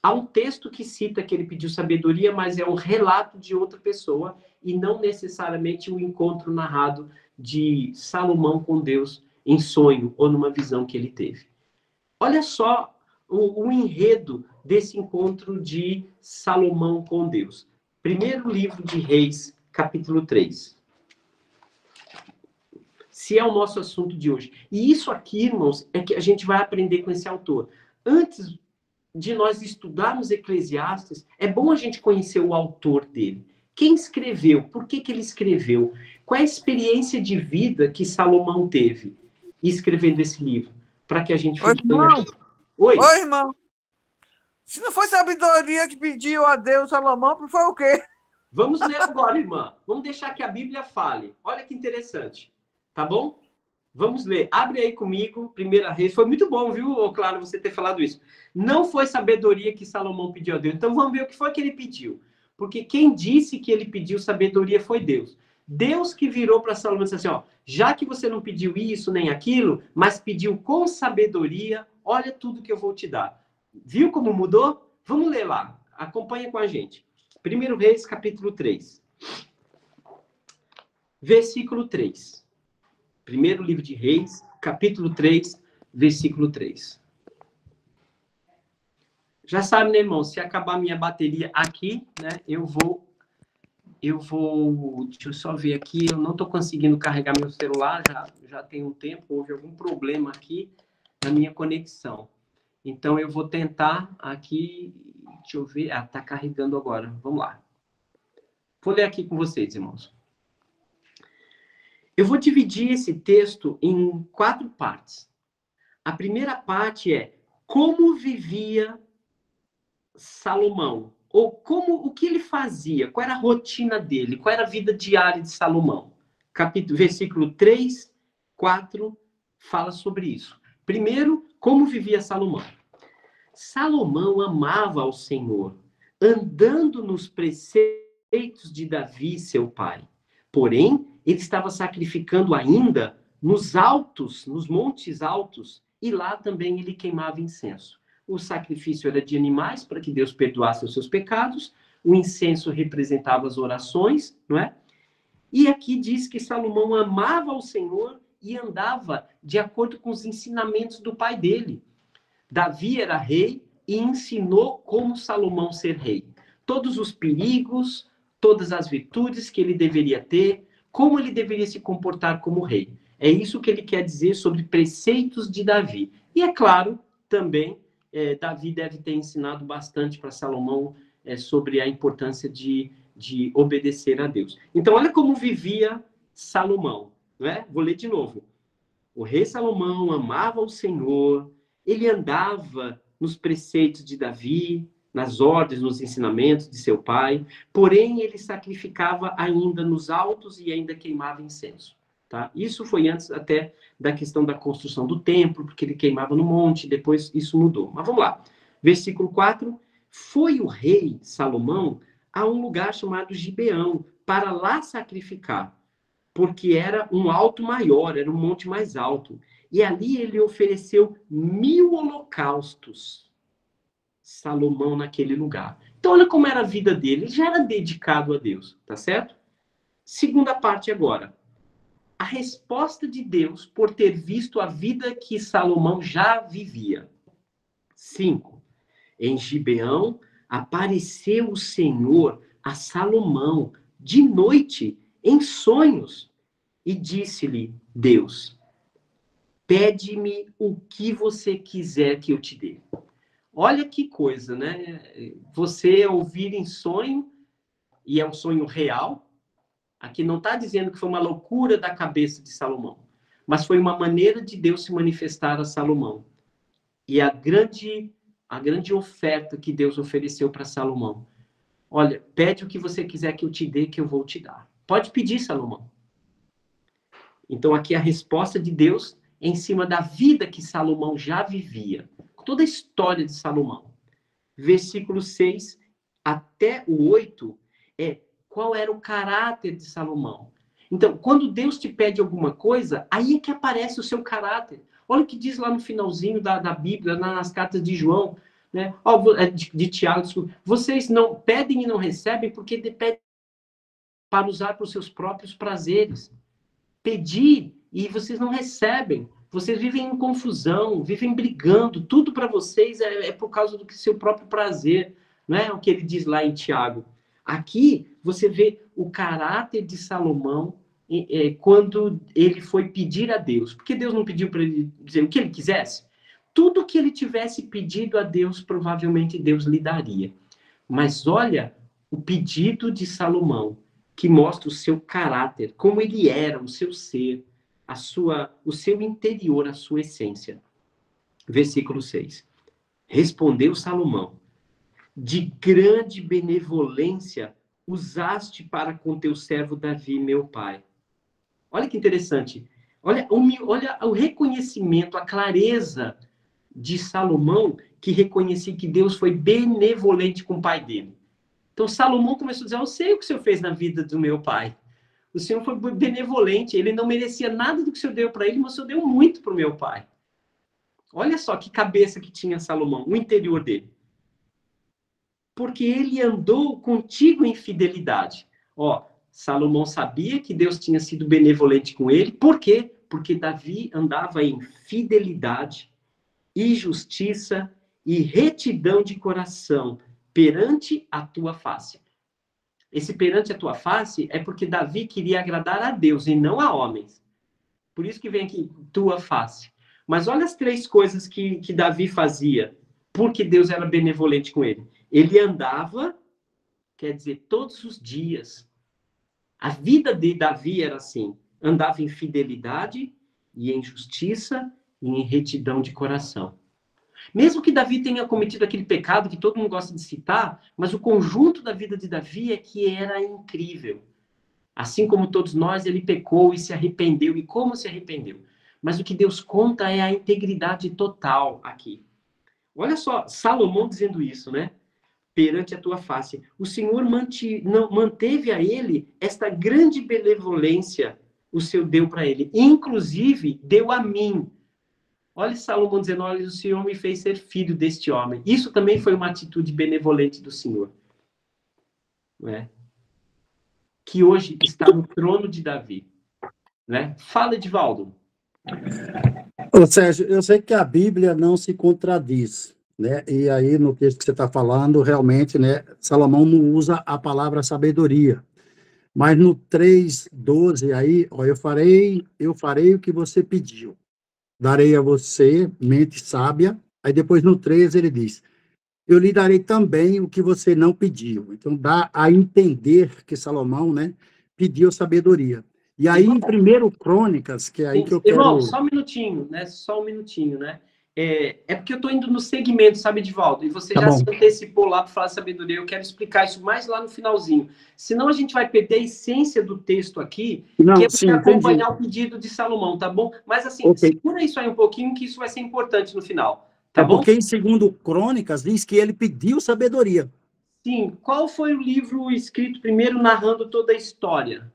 Há um texto que cita que ele pediu sabedoria, mas é um relato de outra pessoa e não necessariamente o encontro narrado de Salomão com Deus em sonho ou numa visão que ele teve. Olha só o enredo desse encontro de Salomão com Deus. Primeiro livro de Reis, capítulo 3. Se é o nosso assunto de hoje. E isso aqui, irmãos, é que a gente vai aprender com esse autor. Antes de nós estudarmos Eclesiastes, é bom a gente conhecer o autor dele. Quem escreveu? Por que ele escreveu? Qual é a experiência de vida que Salomão teve escrevendo esse livro? Para que a gente... Ô, irmão. Oi? Ô, irmão. Se não foi sabedoria que pediu a Deus Salomão, foi o quê? Vamos ler agora, irmã. Vamos deixar que a Bíblia fale. Olha que interessante. Tá bom? Vamos ler. Abre aí comigo, 1 Reis. Foi muito bom, viu, Claro, você ter falado isso. Não foi sabedoria que Salomão pediu a Deus. Então vamos ver o que foi que ele pediu. Porque quem disse que ele pediu sabedoria foi Deus. Deus que virou para Salomão e disse assim, ó, já que você não pediu isso nem aquilo, mas pediu com sabedoria, olha tudo que eu vou te dar. Viu como mudou? Vamos ler lá. Acompanha com a gente. 1 Reis, capítulo 3. Versículo 3. Primeiro livro de Reis, capítulo 3, versículo 3. Já sabe, né, irmão? Se acabar minha bateria aqui, né, eu vou... Deixa eu só ver aqui. Eu não estou conseguindo carregar meu celular. Já tem um tempo. Houve algum problema aqui na minha conexão. Então, eu vou tentar aqui... Deixa eu ver. Ah, está carregando agora. Vamos lá. Vou ler aqui com vocês, irmãos. Eu vou dividir esse texto em 4 partes. A primeira parte é como vivia Salomão. Ou o que ele fazia, qual era a rotina dele, qual era a vida diária de Salomão. Versículo 3, 4, fala sobre isso. Primeiro, como vivia Salomão. Salomão amava ao Senhor, andando nos preceitos de Davi, seu pai. Porém, ele estava sacrificando ainda nos altos, nos montes altos, e lá também ele queimava incenso. O sacrifício era de animais para que Deus perdoasse os seus pecados, o incenso representava as orações, não é? E aqui diz que Salomão amava ao Senhor e andava de acordo com os ensinamentos do pai dele. Davi era rei e ensinou como Salomão ser rei. Todos os perigos, todas as virtudes que ele deveria ter, como ele deveria se comportar como rei. É isso que ele quer dizer sobre preceitos de Davi. E é claro, também, Davi deve ter ensinado bastante para Salomão sobre a importância de obedecer a Deus. Então, olha como vivia Salomão. Não é? Vou ler de novo. O rei Salomão amava o Senhor, ele andava nos preceitos de Davi, nas ordens, nos ensinamentos de seu pai, porém ele sacrificava ainda nos altos e ainda queimava incenso. Tá? Isso foi antes até da questão da construção do templo, porque ele queimava no monte, depois isso mudou. Mas vamos lá. Versículo 4. Foi o rei Salomão a um lugar chamado Gibeão, para lá sacrificar, porque era um alto maior, era um monte mais alto. E ali ele ofereceu 1000 holocaustos. Salomão naquele lugar. Então, olha como era a vida dele. Ele já era dedicado a Deus, tá certo? Segunda parte agora. A resposta de Deus por ter visto a vida que Salomão já vivia. 5. Em Gibeão, apareceu o Senhor a Salomão de noite, em sonhos, e disse-lhe, Deus, pede-me o que você quiser que eu te dê. Olha que coisa, né? Você ouvir em sonho, e é um sonho real. Aqui não está dizendo que foi uma loucura da cabeça de Salomão, mas foi uma maneira de Deus se manifestar a Salomão. E a grande oferta que Deus ofereceu para Salomão. Olha, pede o que você quiser que eu te dê, que eu vou te dar. Pode pedir, Salomão. Então aqui a resposta de Deus em cima da vida que Salomão já vivia. Toda a história de Salomão. Versículo 6 até o 8 é qual era o caráter de Salomão. Então, quando Deus te pede alguma coisa, aí é que aparece o seu caráter. Olha o que diz lá no finalzinho da Bíblia, nas cartas de João, né? De Tiago, desculpa. Vocês não pedem e não recebem porque pedem para usar para os seus próprios prazeres. Pedir e vocês não recebem. Vocês vivem em confusão, vivem brigando. Tudo para vocês é por causa do seu próprio prazer. Não é o que ele diz lá em Tiago. Aqui você vê o caráter de Salomão quando ele foi pedir a Deus. Porque Deus não pediu para ele dizer o que ele quisesse? Tudo que ele tivesse pedido a Deus, provavelmente Deus lhe daria. Mas olha o pedido de Salomão, que mostra o seu caráter, como ele era, o seu ser, o seu interior, a sua essência. Versículo 6. Respondeu Salomão: de grande benevolência usaste para com teu servo Davi, meu pai. Olha que interessante. Olha o reconhecimento, a clareza de Salomão, que reconhecia que Deus foi benevolente com o pai dele. Então, Salomão começou a dizer: eu sei o que o Senhor fez na vida do meu pai. O Senhor foi benevolente, ele não merecia nada do que o Senhor deu para ele, mas o Senhor deu muito para o meu pai. Olha só que cabeça que tinha Salomão, o interior dele. Porque ele andou contigo em fidelidade. Ó, Salomão sabia que Deus tinha sido benevolente com ele. Por quê? Porque Davi andava em fidelidade e justiça e retidão de coração perante a tua face. Esse perante a tua face é porque Davi queria agradar a Deus e não a homens. Por isso que vem aqui, tua face. Mas olha as 3 coisas que Davi fazia, porque Deus era benevolente com ele. Ele andava, quer dizer, todos os dias. A vida de Davi era assim, andava em fidelidade e em justiça e em retidão de coração. Mesmo que Davi tenha cometido aquele pecado que todo mundo gosta de citar, mas o conjunto da vida de Davi é que era incrível. Assim como todos nós, ele pecou e se arrependeu. E como se arrependeu? Mas o que Deus conta é a integridade total aqui. Olha só, Salomão dizendo isso, né? Perante a tua face. O Senhor manteve a ele esta grande benevolência, o Senhor deu para ele. Inclusive, deu a mim. Olha Salomão dizendo: olha, o Senhor me fez ser filho deste homem. Isso também foi uma atitude benevolente do Senhor. Né? Que hoje está no trono de Davi. Né? Fala, Edivaldo. Ô, Sérgio, eu sei que a Bíblia não se contradiz, né? E aí, no texto que você está falando, realmente, né, Salomão não usa a palavra sabedoria. Mas no 3:12 aí, ó, eu farei o que você pediu. Darei a você mente sábia. Aí depois no 13 ele diz: eu lhe darei também o que você não pediu. Então dá a entender que Salomão, né, pediu sabedoria. E aí em 1 Crônicas, que é aí que eu quero... Irmão, só um minutinho, né? Só um minutinho, né? É porque eu estou indo no segmento, sabe, Edivaldo? E você já se antecipou lá para falar sabedoria. Eu quero explicar isso mais lá no finalzinho. Senão a gente vai perder a essência do texto aqui, que é para acompanhar o pedido de Salomão, tá bom? Mas assim, segura isso aí um pouquinho, que isso vai ser importante no final. Tá bom? Porque em 2 Crônicas diz que ele pediu sabedoria. Sim. Qual foi o livro escrito primeiro narrando toda a história?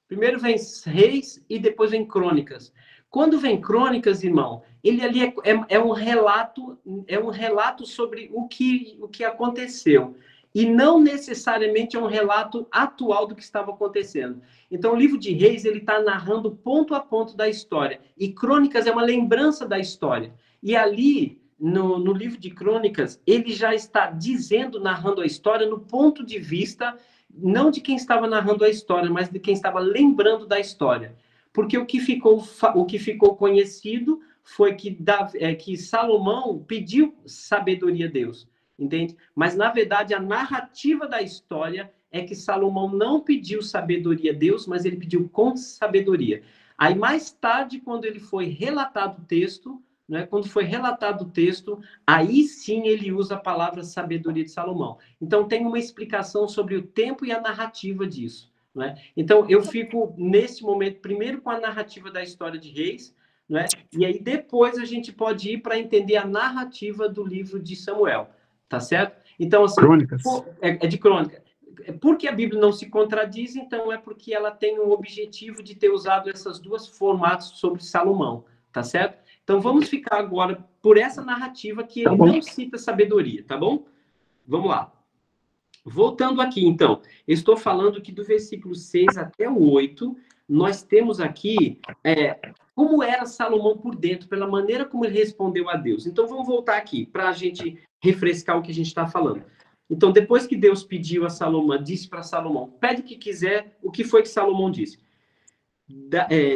Primeiro vem Reis e depois vem Crônicas. Quando vem Crônicas, irmão, ele ali é um relato sobre o que aconteceu. E não necessariamente é um relato atual do que estava acontecendo. Então, o livro de Reis, ele está narrando ponto a ponto da história. E Crônicas é uma lembrança da história. E ali, no livro de Crônicas, ele já está dizendo, narrando a história no ponto de vista, não de quem estava narrando a história, mas de quem estava lembrando da história. Porque o que ficou conhecido foi que Salomão pediu sabedoria a Deus, entende? Mas, na verdade, a narrativa da história é que Salomão não pediu sabedoria a Deus, mas ele pediu com sabedoria. Aí, mais tarde, quando ele foi relatado o texto, né, quando foi relatado o texto, aí sim ele usa a palavra sabedoria de Salomão. Então, tem uma explicação sobre o tempo e a narrativa disso. Né? Então, eu fico, nesse momento, primeiro com a narrativa da história de Reis, né? E aí depois a gente pode ir para entender a narrativa do livro de Samuel, tá certo? Então, assim, Crônicas. É de Crônica. Porque a Bíblia não se contradiz, então é porque ela tem o objetivo de ter usado essas duas formatos sobre Salomão, tá certo? Então, vamos ficar agora por essa narrativa que ele não cita sabedoria, tá bom? Vamos lá. Voltando aqui, então, eu estou falando que do versículo 6 até o 8, nós temos aqui como era Salomão por dentro, pela maneira como ele respondeu a Deus. Então, vamos voltar aqui, para a gente refrescar o que a gente está falando. Então, depois que Deus pediu a Salomão, disse para Salomão, pede o que quiser, o que foi que Salomão disse?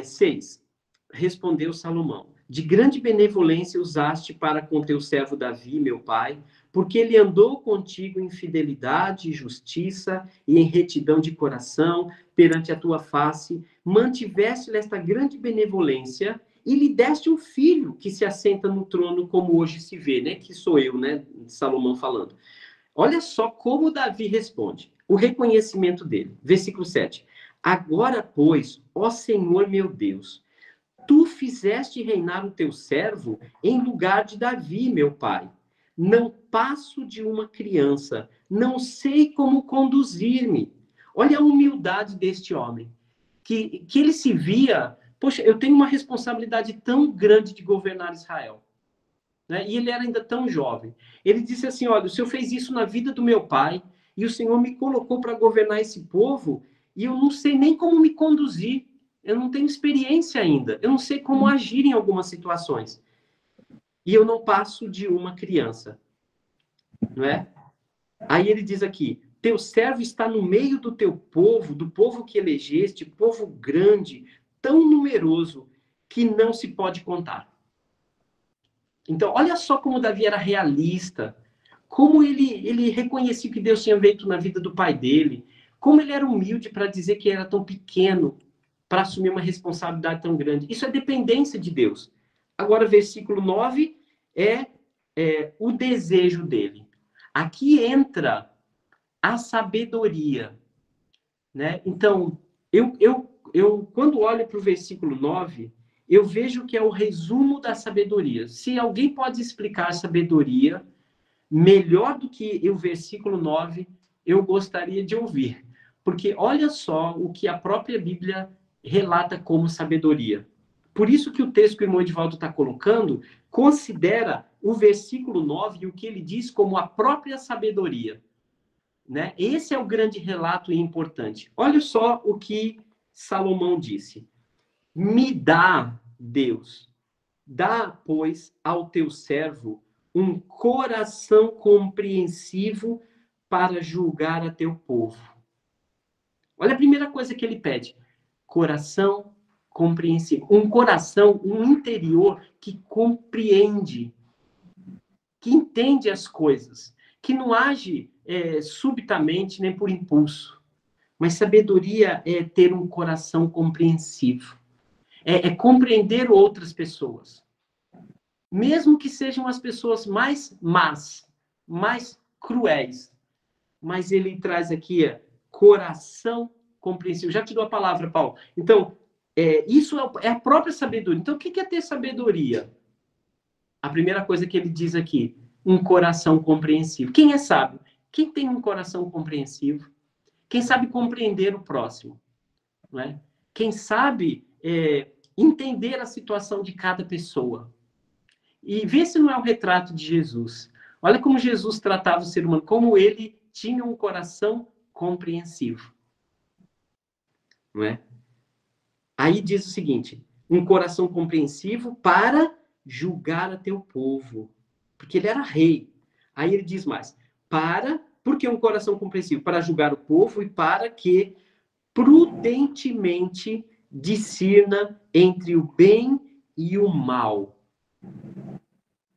6. Respondeu Salomão, de grande benevolência usaste para com teu servo Davi, meu pai, porque ele andou contigo em fidelidade e justiça e em retidão de coração perante a tua face, mantiveste-lhe esta grande benevolência e lhe deste um filho que se assenta no trono como hoje se vê, né? Que sou eu, né? Salomão falando. Olha só como Davi responde, o reconhecimento dele. Versículo 7. Agora, pois, ó Senhor meu Deus, tu fizeste reinar o teu servo em lugar de Davi, meu pai. Não passo de uma criança, não sei como conduzir-me. Olha a humildade deste homem, que ele se via, poxa, eu tenho uma responsabilidade tão grande de governar Israel. Né? E ele era ainda tão jovem. Ele disse assim, olha, o Senhor fez isso na vida do meu pai, e o Senhor me colocou para governar esse povo, e eu não sei nem como me conduzir. Eu não tenho experiência ainda. Eu não sei como agir em algumas situações. E eu não passo de uma criança. Não é? Aí ele diz aqui, teu servo está no meio do teu povo, do povo que elegeste, povo grande, tão numeroso, que não se pode contar. Então, olha só como Davi era realista, como ele reconhecia que Deus tinha feito na vida do pai dele, como ele era humilde para dizer que era tão pequeno, para assumir uma responsabilidade tão grande. Isso é dependência de Deus. Agora, versículo 9 é o desejo dele. Aqui entra a sabedoria. Né? Então, eu quando olho para o versículo 9, eu vejo que é o resumo da sabedoria. Se alguém pode explicar a sabedoria melhor do que o versículo 9, eu gostaria de ouvir. Porque olha só o que a própria Bíblia relata como sabedoria. Por isso que o texto que o irmão Edivaldo está colocando considera o versículo 9 e o que ele diz como a própria sabedoria. Né? Esse é o grande relato e importante. Olha só o que Salomão disse. Me dá, Deus, dá, pois, ao teu servo um coração compreensivo para julgar a teu povo. Olha a primeira coisa que ele pede. Coração compreensivo. Um coração, um interior que compreende, que entende as coisas, que não age subitamente nem por impulso. Mas sabedoria é ter um coração compreensivo. É compreender outras pessoas. Mesmo que sejam as pessoas mais más, mais cruéis. Mas ele traz aqui coração compreensivo. Já te dou a palavra, Paulo. Então, isso é a própria sabedoria. Então, o que é ter sabedoria? A primeira coisa que ele diz aqui, um coração compreensivo. Quem é sábio? Quem tem um coração compreensivo? Quem sabe compreender o próximo? Não é? Quem sabe entender a situação de cada pessoa? E vê se não é o retrato de Jesus. Olha como Jesus tratava o ser humano, como ele tinha um coração compreensivo. Não é? Aí diz o seguinte, um coração compreensivo para julgar a teu povo. Porque ele era rei. Aí ele diz mais, porque um coração compreensivo? Para julgar o povo e para que prudentemente discirna entre o bem e o mal.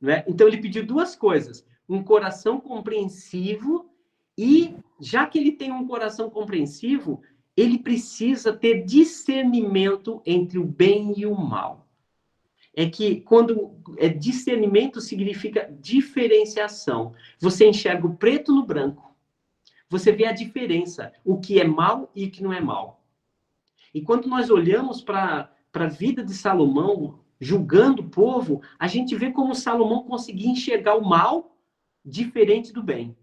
Não é? Então ele pediu duas coisas, um coração compreensivo e, já que ele tem um coração compreensivo, ele precisa ter discernimento entre o bem e o mal. É que quando discernimento significa diferenciação. Você enxerga o preto no branco. Você vê a diferença, o que é mal e o que não é mal. E quando nós olhamos para a vida de Salomão, julgando o povo, a gente vê como Salomão conseguia enxergar o mal diferente do bem.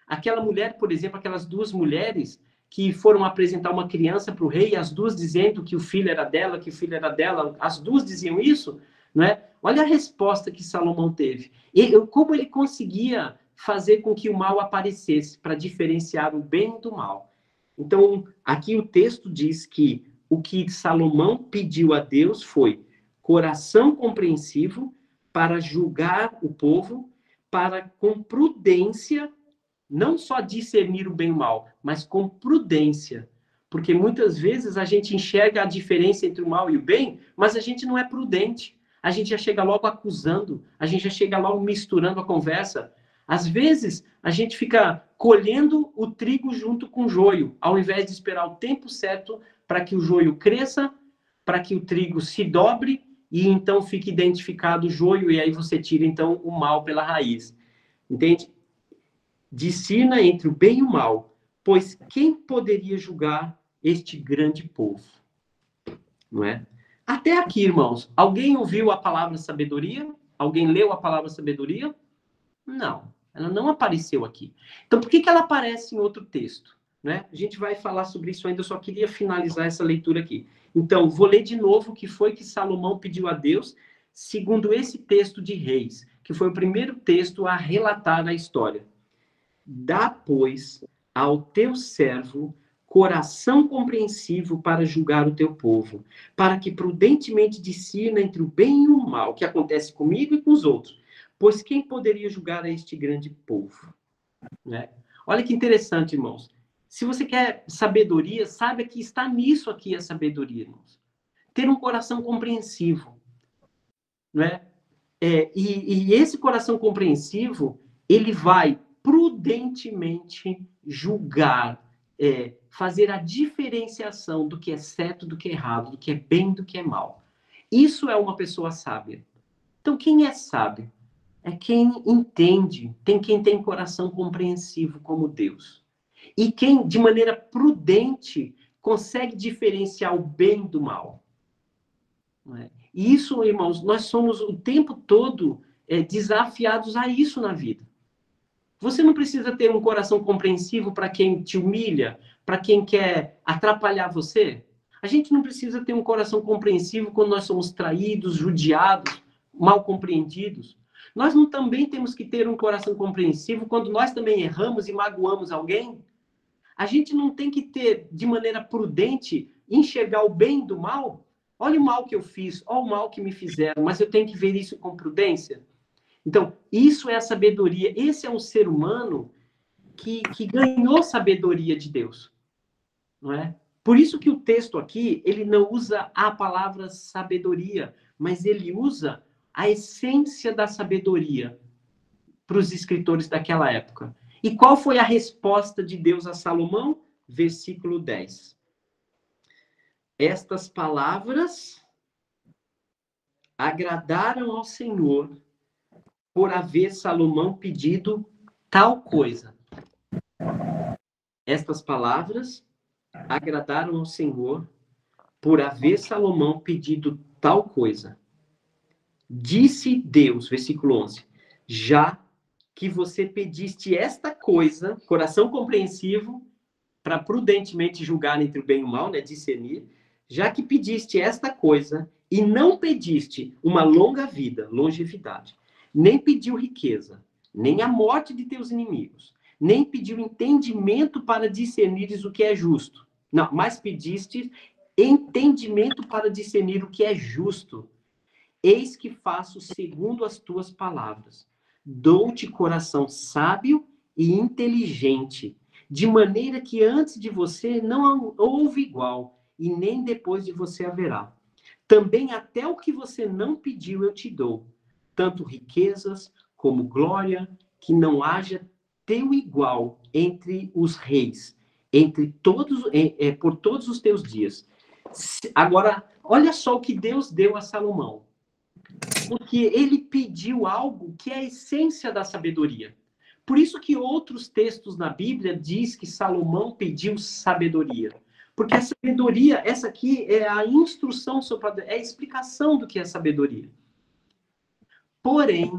Aquela mulher, por exemplo, aquelas duas mulheres que foram apresentar uma criança para o rei, as duas dizendo que o filho era dela, que o filho era dela, as duas diziam isso, não é? Olha a resposta que Salomão teve. Como ele conseguia fazer com que o mal aparecesse, para diferenciar o bem do mal. Então, aqui o texto diz que o que Salomão pediu a Deus foi coração compreensivo para julgar o povo, para com prudência, não só discernir o bem e o mal, mas com prudência. Porque muitas vezes a gente enxerga a diferença entre o mal e o bem, mas a gente não é prudente. A gente já chega logo acusando, a gente já chega logo misturando a conversa. Às vezes, a gente fica colhendo o trigo junto com o joio, ao invés de esperar o tempo certo para que o joio cresça, para que o trigo se dobre e então fique identificado o joio, e aí você tira, então, o mal pela raiz. Entende? Discina entre o bem e o mal, pois quem poderia julgar este grande povo? Não é? Até aqui, irmãos, alguém ouviu a palavra sabedoria? Alguém leu a palavra sabedoria? Não, ela não apareceu aqui. Então, por que ela aparece em outro texto? Né? A gente vai falar sobre isso ainda, eu só queria finalizar essa leitura aqui. Então, vou ler de novo o que foi que Salomão pediu a Deus, segundo esse texto de Reis, que foi o primeiro texto a relatar a história. Dá, pois, ao teu servo coração compreensivo para julgar o teu povo, para que prudentemente discirna entre o bem e o mal, que acontece comigo e com os outros. Pois quem poderia julgar a este grande povo? Né? Olha que interessante, irmãos. Se você quer sabedoria, saiba que está nisso aqui a sabedoria, irmãos. Ter um coração compreensivo. Né? E esse coração compreensivo, ele vai prudentemente julgar, fazer a diferenciação do que é certo, do que é errado, do que é bem, do que é mal. Isso é uma pessoa sábia. Então, quem é sábio? É quem entende, quem tem coração compreensivo como Deus. E quem, de maneira prudente, consegue diferenciar o bem do mal. Não é? E isso, irmãos, nós somos o tempo todo desafiados a isso na vida. Você não precisa ter um coração compreensivo para quem te humilha, para quem quer atrapalhar você. A gente não precisa ter um coração compreensivo quando nós somos traídos, judiados, mal compreendidos. Nós não também temos que ter um coração compreensivo quando nós também erramos e magoamos alguém. A gente não tem que ter, de maneira prudente, enxergar o bem do mal. Olha o mal que eu fiz, olha o mal que me fizeram, mas eu tenho que ver isso com prudência. Então, isso é a sabedoria. Esse é um ser humano que ganhou sabedoria de Deus. Não é? Por isso que o texto aqui, ele não usa a palavra sabedoria, mas ele usa a essência da sabedoria para os escritores daquela época. E qual foi a resposta de Deus a Salomão? Versículo 10. Estas palavras agradaram ao Senhor por haver Salomão pedido tal coisa. Estas palavras agradaram ao Senhor por haver Salomão pedido tal coisa. Disse Deus, versículo 11, já que você pediste esta coisa, coração compreensivo, para prudentemente julgar entre o bem e o mal, né, discernir, já que pediste esta coisa e não pediste uma longa vida, longevidade, nem pediu riqueza, nem a morte de teus inimigos, nem pediu entendimento para discernires o que é justo. Não, mas pediste entendimento para discernir o que é justo. Eis que faço segundo as tuas palavras. Dou-te coração sábio e inteligente, de maneira que antes de você não houve igual, e nem depois de você haverá. Também até o que você não pediu eu te dou, tanto riquezas como glória, que não haja teu igual entre os reis, entre todos, por todos os teus dias. Agora, olha só o que Deus deu a Salomão. Porque ele pediu algo que é a essência da sabedoria. Por isso que outros textos na Bíblia diz que Salomão pediu sabedoria. Porque a sabedoria, essa aqui é a instrução, é a explicação do que é sabedoria. Porém,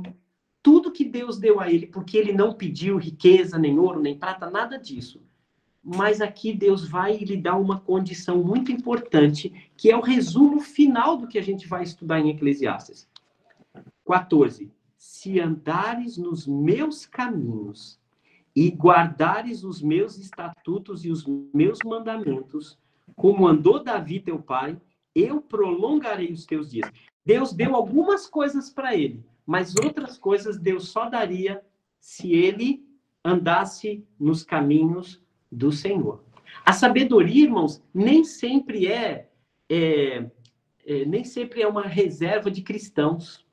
tudo que Deus deu a ele, porque ele não pediu riqueza, nem ouro, nem prata, nada disso. Mas aqui Deus vai lhe dar uma condição muito importante, que é o resumo final do que a gente vai estudar em Eclesiastes. 14. Se andares nos meus caminhos e guardares os meus estatutos e os meus mandamentos, como andou Davi teu pai, eu prolongarei os teus dias. Deus deu algumas coisas para ele, mas outras coisas Deus só daria se ele andasse nos caminhos do Senhor. A sabedoria, irmãos, nem sempre é uma reserva de cristãos.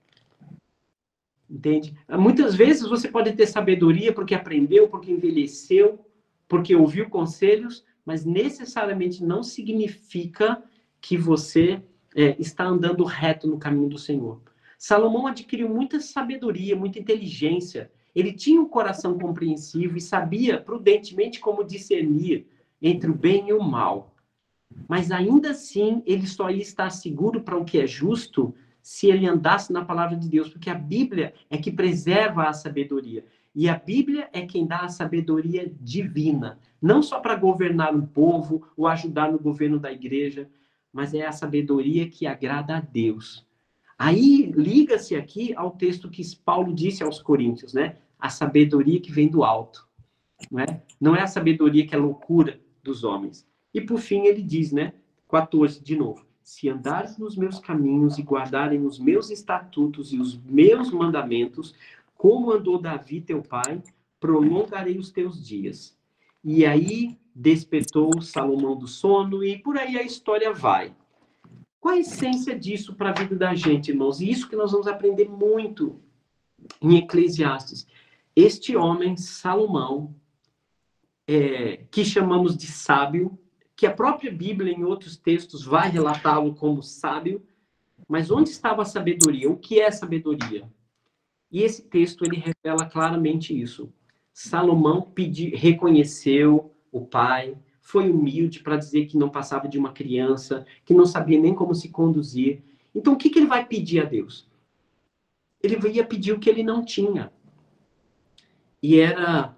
Entende? Muitas vezes você pode ter sabedoria porque aprendeu, porque envelheceu, porque ouviu conselhos, mas necessariamente não significa que você está andando reto no caminho do Senhor. Salomão adquiriu muita sabedoria, muita inteligência. Ele tinha um coração compreensivo e sabia prudentemente como discernir entre o bem e o mal. Mas ainda assim, ele só ia estar seguro para o que é justo se ele andasse na palavra de Deus, porque a Bíblia é que preserva a sabedoria. E a Bíblia é quem dá a sabedoria divina, não só para governar um povo ou ajudar no governo da igreja, mas é a sabedoria que agrada a Deus. Aí liga-se aqui ao texto que Paulo disse aos Coríntios, né? A sabedoria que vem do alto, né? Não é a sabedoria que é loucura dos homens. E por fim ele diz, né? 14 de novo. Se andares nos meus caminhos e guardarem os meus estatutos e os meus mandamentos, como andou Davi teu pai, prolongarei os teus dias. E aí despertou Salomão do sono e por aí a história vai. Qual a essência disso para a vida da gente, irmãos? E isso que nós vamos aprender muito em Eclesiastes. Este homem, Salomão, que chamamos de sábio, que a própria Bíblia, em outros textos, vai relatá-lo como sábio, mas onde estava a sabedoria? O que é sabedoria? E esse texto, ele revela claramente isso. Salomão reconheceu o pai, foi humilde para dizer que não passava de uma criança, que não sabia nem como se conduzir. Então, o que ele vai pedir a Deus? Ele ia pedir o que ele não tinha. E era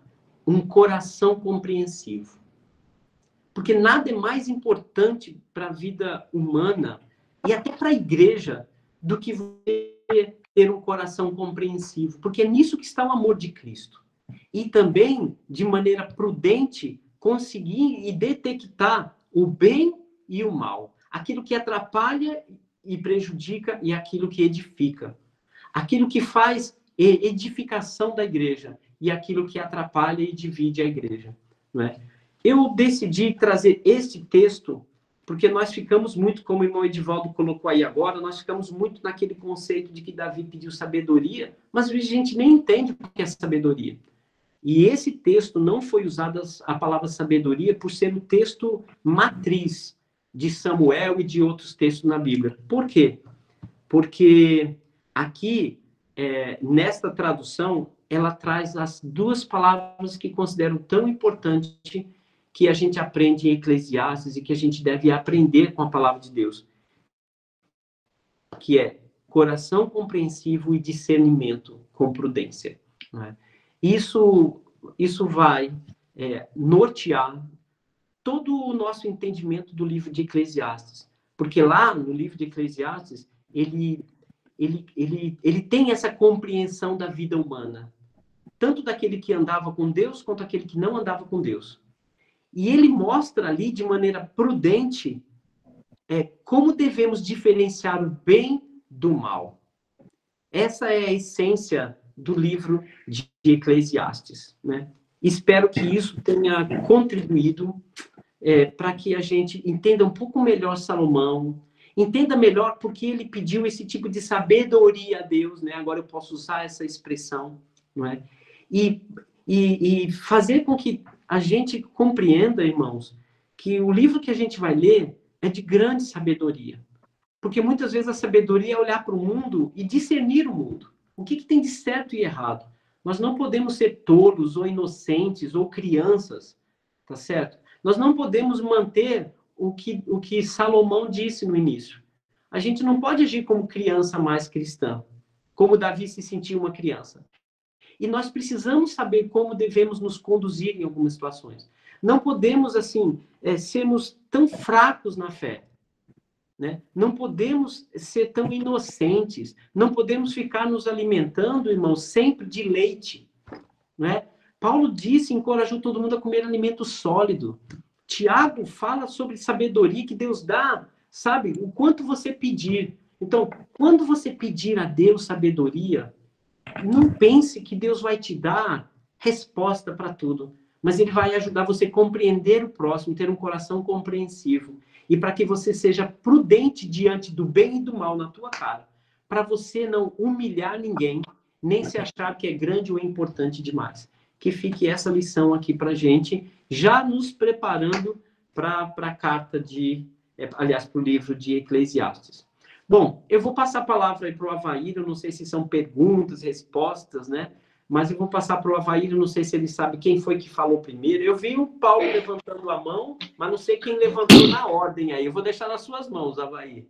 um coração compreensivo. Porque nada é mais importante para a vida humana e até para a igreja do que você ter um coração compreensivo. Porque é nisso que está o amor de Cristo. E também, de maneira prudente, conseguir e detectar o bem e o mal. Aquilo que atrapalha e prejudica e aquilo que edifica. Aquilo que faz edificação da igreja e aquilo que atrapalha e divide a igreja. Não é? Eu decidi trazer este texto porque nós ficamos muito, como o irmão Edivaldo colocou aí agora, nós ficamos muito naquele conceito de que Davi pediu sabedoria, mas a gente nem entende o que é sabedoria. E esse texto não foi usado a palavra sabedoria por ser o texto matriz de Samuel e de outros textos na Bíblia. Por quê? Porque aqui, nesta tradução, ela traz as duas palavras que considero tão importantes que a gente aprende em Eclesiastes e que a gente deve aprender com a palavra de Deus, que é coração compreensivo e discernimento com prudência. Né? Isso vai nortear todo o nosso entendimento do livro de Eclesiastes. Porque lá no livro de Eclesiastes, ele tem essa compreensão da vida humana. Tanto daquele que andava com Deus, quanto aquele que não andava com Deus. E ele mostra ali, de maneira prudente, como devemos diferenciar o bem do mal. Essa é a essência do livro de Eclesiastes, né? Espero que isso tenha contribuído para que a gente entenda um pouco melhor Salomão, entenda melhor porque ele pediu esse tipo de sabedoria a Deus, né? Agora eu posso usar essa expressão, não é? E fazer com que a gente compreenda, irmãos, que o livro que a gente vai ler é de grande sabedoria. Porque muitas vezes a sabedoria é olhar para o mundo e discernir o mundo. O que tem de certo e errado? Nós não podemos ser tolos ou inocentes ou crianças, tá certo? Nós não podemos manter o que Salomão disse no início. A gente não pode agir como criança mais cristã, como Davi se sentia uma criança. E nós precisamos saber como devemos nos conduzir em algumas situações. Não podemos, assim, sermos tão fracos na fé. Né? Não podemos ser tão inocentes. Não podemos ficar nos alimentando, irmãos, sempre de leite. Né? Paulo disse, encorajou todo mundo a comer alimento sólido. Tiago fala sobre sabedoria que Deus dá, sabe? O quanto você pedir. Então, quando você pedir a Deus sabedoria, não pense que Deus vai te dar resposta para tudo, mas Ele vai ajudar você a compreender o próximo, ter um coração compreensivo, e para que você seja prudente diante do bem e do mal na tua cara, para você não humilhar ninguém nem se achar que é grande ou importante demais. Que fique essa lição aqui para a gente, já nos preparando para a carta aliás, para o livro de Eclesiastes. Bom, eu vou passar a palavra aí para o Avair, eu não sei se são perguntas, respostas, né? Mas eu vou passar para o Avair, eu não sei se ele sabe quem foi que falou primeiro. Eu vi o Paulo levantando a mão, mas não sei quem levantou na ordem aí. Eu vou deixar nas suas mãos, Avair.